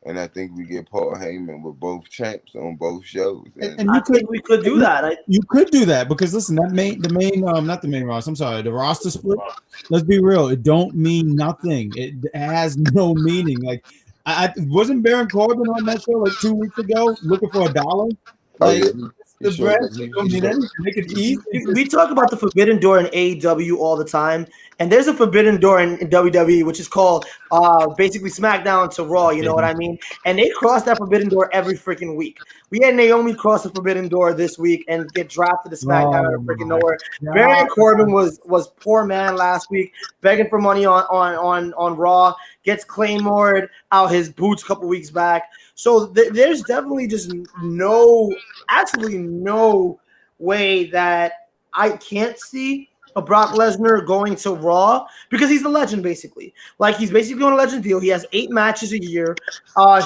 And I think we get Paul Heyman with both champs on both shows. And we could do that. You could do that because listen, not the main roster. I'm sorry, the roster split. Let's be real. It don't mean nothing. It has no meaning. Like, I wasn't Baron Corbin on that show like 2 weeks ago looking for $1. Like, the breath don't mean anything. Make it easy. We talk about the forbidden door in AEW all the time, and there's a forbidden door in WWE, which is called basically SmackDown to Raw. You know what I mean? And they cross that forbidden door every freaking week. We had Naomi cross the forbidden door this week and get drafted to SmackDown out of freaking nowhere. Baron Corbin was poor man last week, begging for money on Raw. Gets Claymored out his boots a couple weeks back. So there's definitely just absolutely no way that I can't see a Brock Lesnar going to Raw because he's the legend, basically. Like, he's basically on a legend deal. He has 8 matches a year.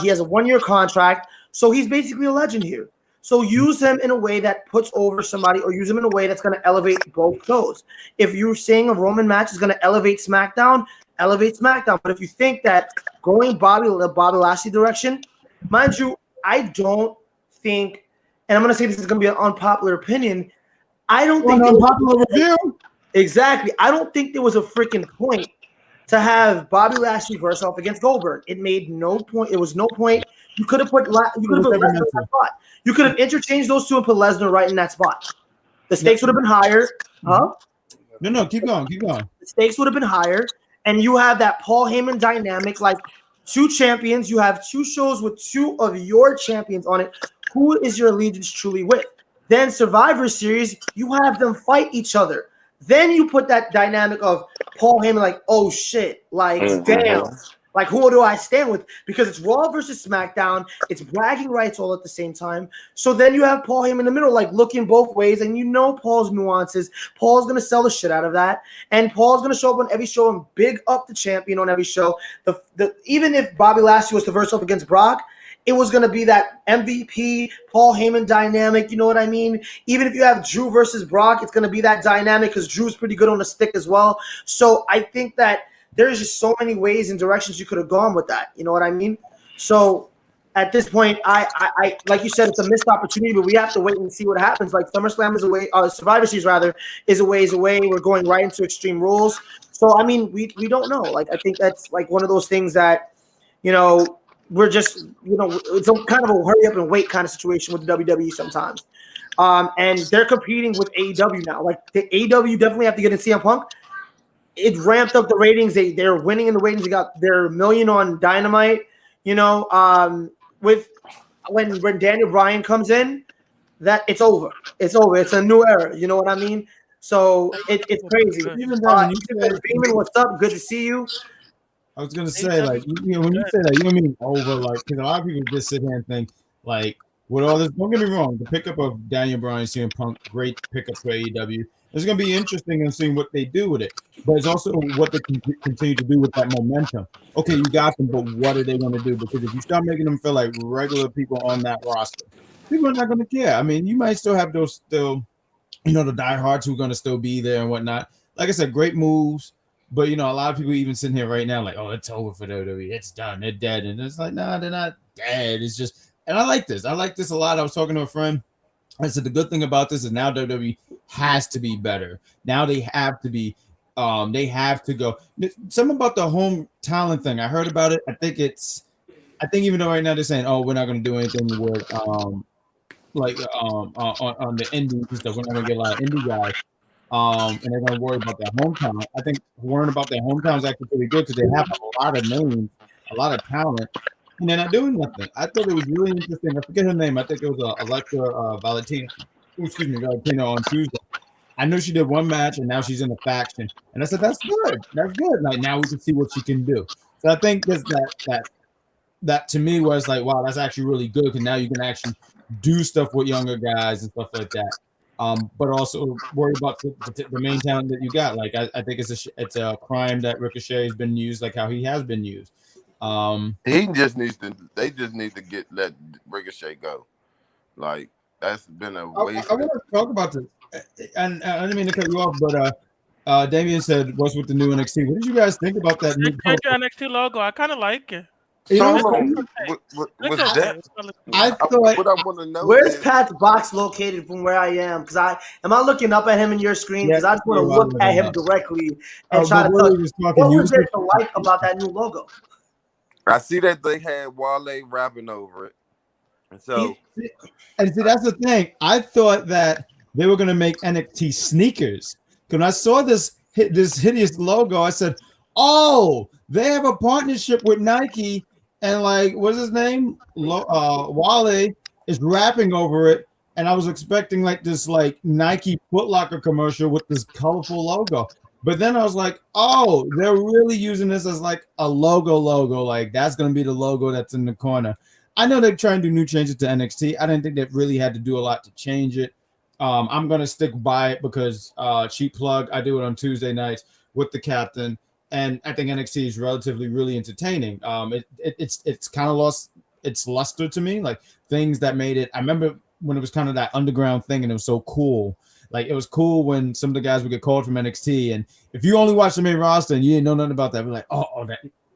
He has a 1-year contract. So he's basically a legend here. So use him in a way that puts over somebody, or use him in a way that's going to elevate both shows. If you're saying a Roman match is going to elevate SmackDown, elevate SmackDown. But if you think that going Bobby Lashley direction, mind you, I don't think, and I'm going to say this is going to be an unpopular opinion, I don't think unpopular review. Exactly. I don't think there was a freaking point to have Bobby Lashley verse off against Goldberg. It made no point. It was no point. You could have put Lesnar in that spot. You could have interchanged those two and put Lesnar right in that spot. The stakes would have been higher. Huh? No, keep going. The stakes would have been higher, and you have that Paul Heyman dynamic, like 2 champions. You have 2 shows with 2 of your champions on it. Who is your allegiance truly with? Then Survivor Series, you have them fight each other. Then you put that dynamic of Paul Heyman, like, oh shit, like, damn. Like, who do I stand with? Because it's Raw versus SmackDown. It's bragging rights all at the same time. So then you have Paul Heyman in the middle, like, looking both ways, and you know Paul's nuances. Paul's going to sell the shit out of that. And Paul's going to show up on every show and big up the champion on every show. Even if Bobby Lashley was to verse up against Brock, it was going to be that MVP, Paul Heyman dynamic, you know what I mean? Even if you have Drew versus Brock, it's going to be that dynamic because Drew's pretty good on the stick as well. So I think that there's just so many ways and directions you could have gone with that. You know what I mean? So at this point, I like you said, it's a missed opportunity, but we have to wait and see what happens. Like, SummerSlam is away, Survivor Series rather is a ways away. We're going right into Extreme Rules. So I mean, we don't know. Like, I think that's like one of those things that, you know, we're just, you know, it's a kind of a hurry up and wait kind of situation with the WWE sometimes. And they're competing with AEW now. Like, the AEW definitely have to get in CM Punk. It ramped up the ratings. They're winning in the ratings. They got their $1 million on Dynamite. You know, with when Daniel Bryan comes in, that it's over. It's over. It's a new era. You know what I mean? So it's crazy. Even Beeman, what's up? Good to see you. I was gonna say, like, you know, when you say that, you don't mean over, like, because a lot of people just sit here and think, like, with all this. Don't get me wrong, the pickup of Daniel Bryan, CM Punk, great pickup for AEW. It's gonna be interesting in seeing what they do with it, but it's also what they can continue to do with that momentum. Okay, you got them, but what are they gonna do? Because if you start making them feel like regular people on that roster, people are not gonna care. I mean, you might still have those you know, the diehards who are gonna still be there and whatnot. Like I said, great moves. But, you know, a lot of people even sitting here right now like, oh, it's over for WWE. It's done. They're dead. And it's like, nah, they're not dead. It's just – and I like this. I like this a lot. I was talking to a friend. I said the good thing about this is now WWE has to be better. Now they have to be they have to go. Something about the home talent thing. I heard about it. I think even though right now they're saying, oh, we're not going to do anything with on the indies and stuff. We're not going to get a lot of indie guys. And they're going to worry about their hometown. I think worrying about their hometown is actually pretty good because they have a lot of names, a lot of talent. and they're not doing nothing. I thought it was really interesting. I forget her name. I think it was Alexa Valentino. Excuse me, Valentino on Tuesday. I know she did one match, and now she's in a faction. And I said, that's good. That's good. Like, now we can see what she can do. So I think that to me was like, wow, that's actually really good, because now you can actually do stuff with younger guys and stuff like that. But also worry about the main talent that you got. Like, I think it's a crime that Ricochet has been used like how he has been used. They just need to let Ricochet go. Like, that's been a waste. I want to talk about this, and I didn't mean to cut you off, but Damien said, "What's with the new NXT?" What did you guys think about that new NXT logo? I kind of like it. You know, was that? I thought. What I want to know. Where's Pat's box located from where I am? Because am I looking up at him in your screen? Because I just want to look at him directly and try to tell you what was there to like about that new logo. I see that they had Wale rapping over it. So, and see, that's the thing. I thought that they were going to make NXT sneakers. When I saw this hideous logo, I said, "Oh, they have a partnership with Nike, and like, what's his name? Wale is rapping over it." And I was expecting like this like Nike Foot Locker commercial with this colorful logo. But then I was like, oh, they're really using this as like a logo. Like, that's going to be the logo that's in the corner. I know they're trying to do new changes to NXT. I didn't think they really had to do a lot to change it. I'm going to stick by it because cheap plug, I do it on Tuesday nights with the captain. And I think NXT is relatively really entertaining. It's kind of lost its luster to me, like things that made it. I remember when it was kind of that underground thing and it was so cool. Like, it was cool when some of the guys would get called from NXT, and if you only watch the main roster and you didn't know nothing about that, we're like, oh,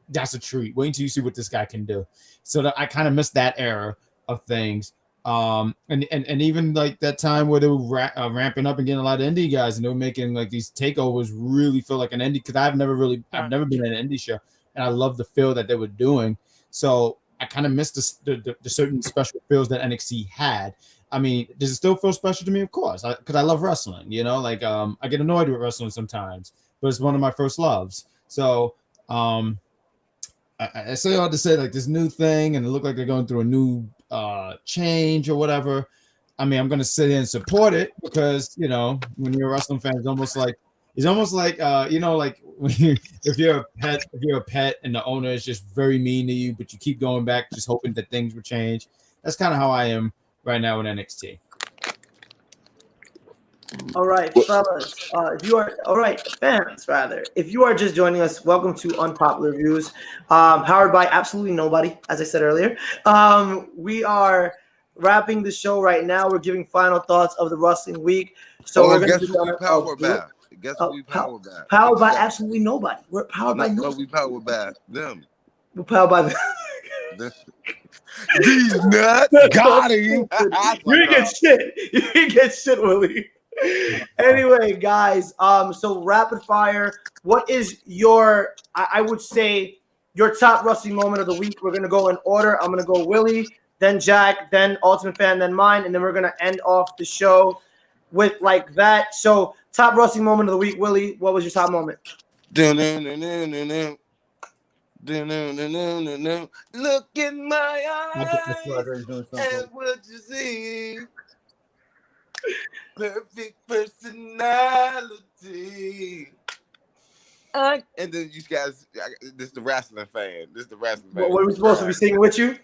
that's a treat. Wait until you see what this guy can do. So that I kind of missed that era of things. And even like that time where they were ramping up and getting a lot of indie guys, and they were making like these takeovers really feel like an indie, because I've never been in an indie show, and I love the feel that they were doing. So I kind of missed the certain special feels that NXT had. I mean, does it still feel special to me? Of course, because I love wrestling. You know, like I get annoyed with wrestling sometimes, but it's one of my first loves. So I say all to say, like, this new thing, and it looked like they're going through a new change or whatever. I mean, I'm gonna sit here and support it because, you know, when you're a wrestling fan, it's almost like you know, like if you're a pet and the owner is just very mean to you, but you keep going back just hoping that things will change. That's kind of how I am right now with NXT. All right, fellas. If you are fans, rather. If you are just joining us, welcome to Unpopular Views, powered by absolutely nobody, as I said earlier. We are wrapping the show right now. We're giving final thoughts of the wrestling week. So we're going to be powered by. Guess what we powered by? Powered by absolutely nobody. We're powered by nobody. We powered by them. We're powered by them. These nuts got him. You didn't get shit, Willie. Anyway, guys, so rapid fire. What is your, I would say, your top wrestling moment of the week? We're gonna go in order. I'm gonna go Willie, then Jack, then Ultimate Fan, then mine, and then we're gonna end off the show with like that. So, top wrestling moment of the week, Willie. What was your top moment? Look in my eyes and what you see. Perfect personality. And then you guys, this is the wrestling fan. What are we supposed to be singing with you?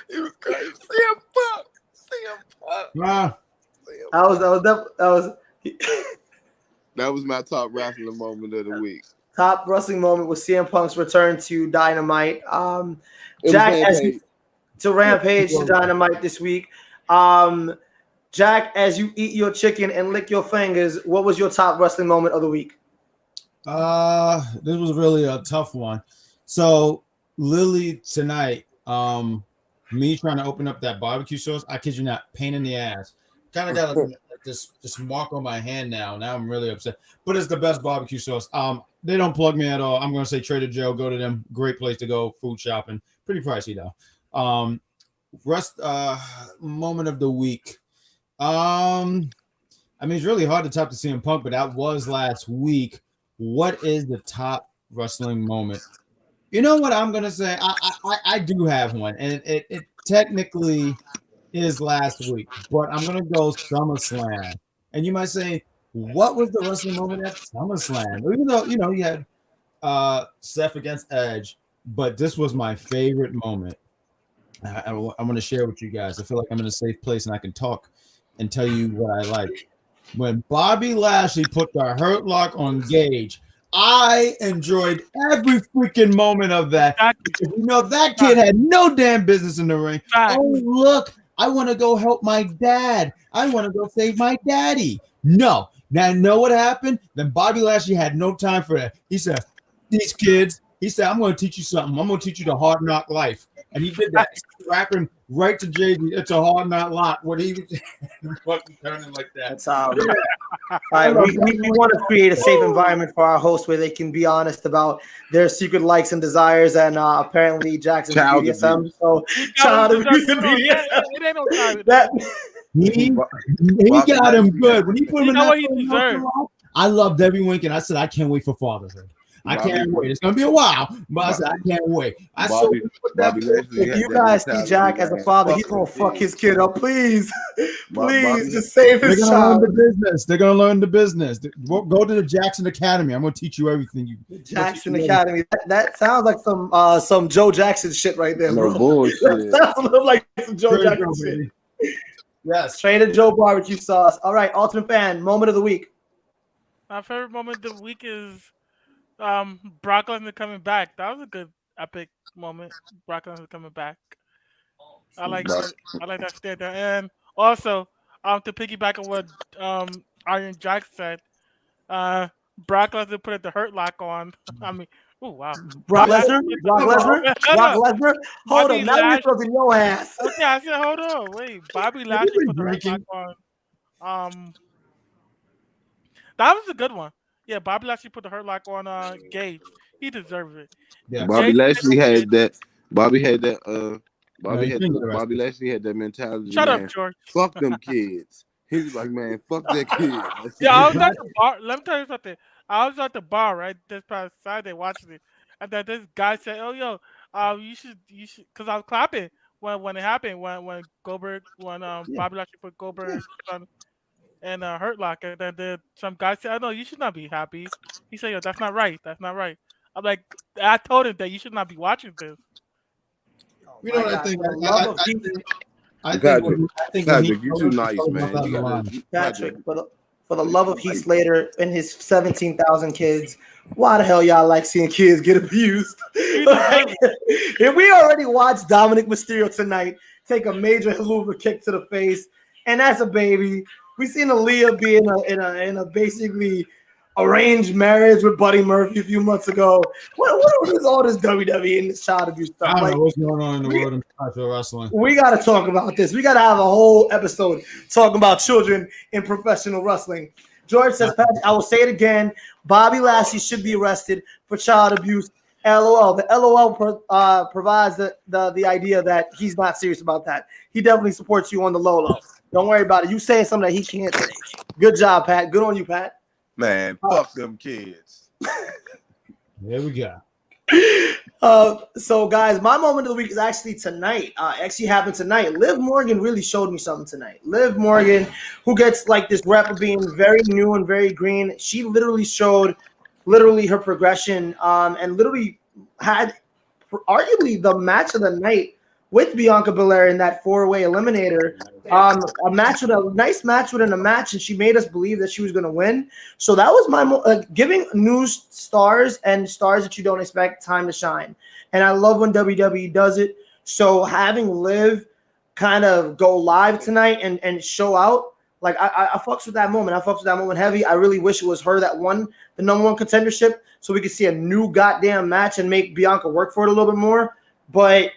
It was crazy. CM Punk. That was my top wrestling moment of the week. Top wrestling moment was CM Punk's return to Dynamite. Jack to Rampage to Dynamite this week. Jack, as you eat your chicken and lick your fingers, what was your top wrestling moment of the week? This was really a tough one. So Lily tonight, me trying to open up that barbecue sauce, I kid you not, pain in the ass. Kind of got this mark on my hand now. Now I'm really upset. But it's the best barbecue sauce. They don't plug me at all. I'm gonna say Trader Joe, go to them. Great place to go, food shopping. Pretty pricey though. Moment of the week. I mean, it's really hard to top the CM Punk, but that was last week. What is the top wrestling moment You know what I'm gonna say? I do have one, and it technically is last week, but I'm gonna go SummerSlam. And you might say, what was the wrestling moment at SummerSlam? Even though you had Seth against Edge, but this was my favorite moment. I want to share with you guys. I feel like I'm in a safe place and I can talk and tell you what I like. When Bobby Lashley put the Hurt Lock on Gage, I enjoyed every freaking moment of that. Exactly. You know, that kid had no damn business in the ring. Facts. Oh, look, I want to go help my dad. I want to go save my daddy. No. Now, you know what happened? Then Bobby Lashley had no time for that. He said, these kids, he said, I'm going to teach you something. I'm going to teach you the hard knock life. And he did that, rapping right to Jay-Z. It's a hard knock lot. What he was fucking turning like that. That's how. All right, we want to create a safe environment for our hosts where they can be honest about their secret likes and desires, and apparently Jackson's Child BDSM. abuse. So child abuse and BDSM. It ain't no time. That He Bobby got him Lashley good. had- When he put him You in know that what he fucking deserved. locker, I loved every wink, and I said, I can't wait for fatherhood. I can't wait. It's gonna be a while, but I said I can't wait. I saw Bobby, Bobby Lashley if had you that guys see mentality, Jack as a man. father, he's Fuck gonna them fuck kids. his kid up. Please, Bobby- please, just save they're his gonna learn child. the business. They're gonna learn the business. Go to the Jackson Academy. I'm gonna teach you everything. Jackson Academy. That sounds like some Joe Jackson shit right there, No bro. bullshit. That sounds a little like some Joe There you Jackson go, shit. baby. Yes. Trader Joe barbecue sauce. All right, Ultimate Fan moment of the week. My favorite moment of the week is Brock Lesnar coming back. That was a good epic moment. Brock Lesnar coming back. I like that. I like that stand there. And also, to piggyback on what Iron Jack said, Brock Lesnar put the Hurt Lock on. I mean, oh wow. Brock Lesnar. Brock Lesnar. Brock Lesnar. Hold Bobby up, now you're Lashley- talking your ass. Okay, I said, hold on, wait. Bobby Lashley been put the Hurt Lock drinking? on. That was a good one. Yeah, Bobby Lashley put the Hurt Lock on Gage. He deserves it. Yeah. Bobby Jay- Lashley had that. Bobby had that. No, he couldn't get arrested. Bobby Lashley had that mentality. Shut man. up, George. Fuck them kids. He was like, man, fuck that kid. Yeah, I was at the bar. Let me tell you something. I was at the bar right this past Saturday watching it, and then this guy said, "Oh, yo, you should," because I was clapping when it happened when Goldberg Bobby Lashley put Goldberg on and Hurt Lock, and then some guy said, "Oh no, you should not be happy." He said, "Yo, that's not right. That's not right." I'm like, I told him that you should not be watching this. You know what I think? I think Patrick, when Patrick, you too nice, man. Patrick, You gotta, Patrick, for the love of Heath Slater and his 17,000 kids, why the hell y'all like seeing kids get abused? Like, if we already watched Dominic Mysterio tonight take a major haluva kick to the face, and that's a baby. We seen Aaliyah be in a basically arranged marriage with Buddy Murphy a few months ago. What is all this WWE and this child abuse stuff? I don't Like, know what's going on in the world of professional wrestling. we got to talk about this. We got to have a whole episode talking about children in professional wrestling. George says, Patrick, I will say it again. Bobby Lashley should be arrested for child abuse. LOL. The LOL provides the idea that he's not serious about that. He definitely supports you on the low. Don't worry about it. You saying something that he can't say. Good job, Pat. Good on you, Pat. man, fuck them kids. There we go. So guys, my moment of the week is actually tonight. Actually happened tonight. Liv Morgan really showed me something tonight. Liv Morgan, who gets like this rep of being very new and very green, she literally showed her progression, and literally had arguably the match of the night with Bianca Belair in that 4-way eliminator. A nice match within a match, and she made us believe that she was going to win. So that was my giving new stars and stars that you don't expect time to shine. And I love when WWE does it. So having Liv kind of go live tonight and show out, like I fucks with that moment. I fucks with that moment heavy. I really wish it was her that won the #1 contendership, so we could see a new goddamn match and make Bianca work for it a little bit more. But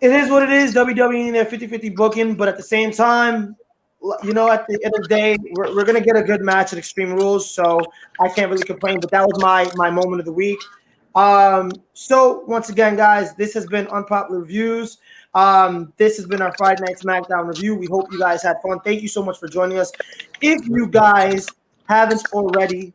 it is what it is. WWE in their 50-50 booking, but at the same time, you know, at the end of the day, we're gonna get a good match at Extreme Rules, so I can't really complain. But that was my moment of the week. So once again, guys, this has been Unpopular Reviews. This has been our Friday Night SmackDown review. We hope you guys had fun. Thank you so much for joining us. If you guys haven't already,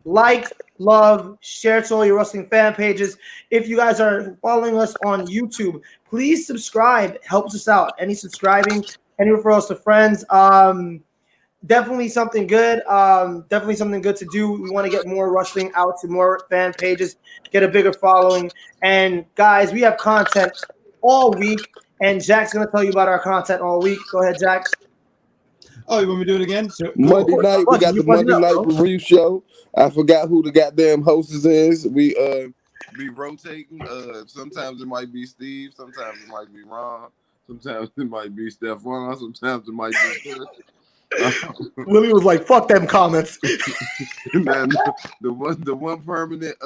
like, love, share it to all your wrestling fan pages. If you guys are following us on YouTube, please subscribe. It helps us out. Any subscribing, any referrals to friends. Definitely something good. Definitely something good to do. We want to get more wrestling out to more fan pages, get a bigger following. And guys, we have content all week. And Jack's gonna tell you about our content all week. Go ahead, Jack. Oh, you want me to do it again? So, Monday night, we got the Monday night review show. I forgot who the goddamn hostess is. We be rotating. Sometimes it might be Steve. Sometimes it might be Ron. Sometimes it might be Stephane. Sometimes it might be Chris. Willie was like, "Fuck them comments." And then the one permanent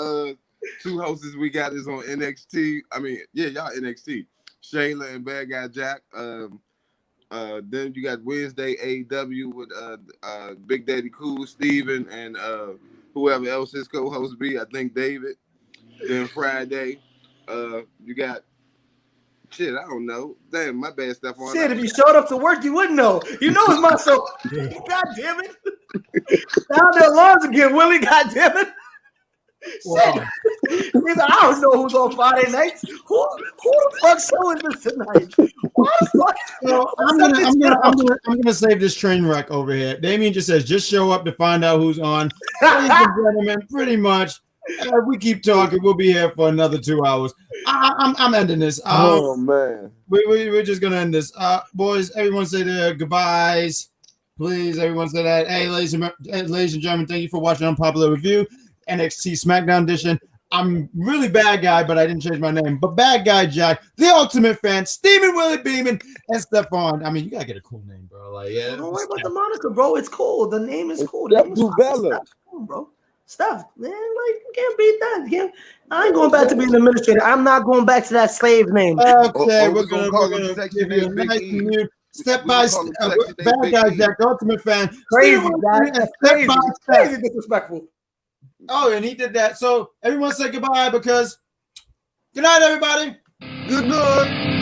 two hosts we got is on NXT. I mean, yeah, y'all NXT. Shayla and Bad Guy Jack. Then you got Wednesday AEW with Big Daddy Cool, Steven, and whoever else his co-host be. I think David. Then Friday, you got shit. I don't know. Damn, my bad stuff on. Shit, if you showed up to work, you wouldn't know. You know it's my show. God damn it! Down there, alarms again, Willie. God damn it! wow. Shit. He's like, I don't know who's on Friday nights. Who the fuck show is this tonight? Why the fuck? So I'm gonna save this train wreck over here. Damien just says, just show up to find out who's on. Ladies and gentlemen, pretty much. We keep talking. We'll be here for another 2 hours. I'm ending this. Oh man, we're just gonna end this. Boys, everyone say their goodbyes, please. Everyone say that. Hey, ladies and gentlemen, thank you for watching Unpopular Review, NXT SmackDown edition. I'm really bad guy, but I didn't change my name. But Bad Guy Jack, the ultimate fan, Stephane and Willie Beeman, and Stephane. I mean, you gotta get a cool name, bro. Like, yeah. Don't worry about the moniker, bro. It's cool. The name is cool. Steph Duvella. Cool, bro. Steph, man, like you can't beat that. I ain't going back to being an administrator. I'm not going back to that slave name. Okay, we're gonna gonna give you a nice new step by step. Bad Guy Jack, the ultimate fan. Crazy, Stephane guys. Willie, Crazy, step by step. crazy disrespectful. Oh, and he did that. So everyone say goodbye because good night, everybody. Good night.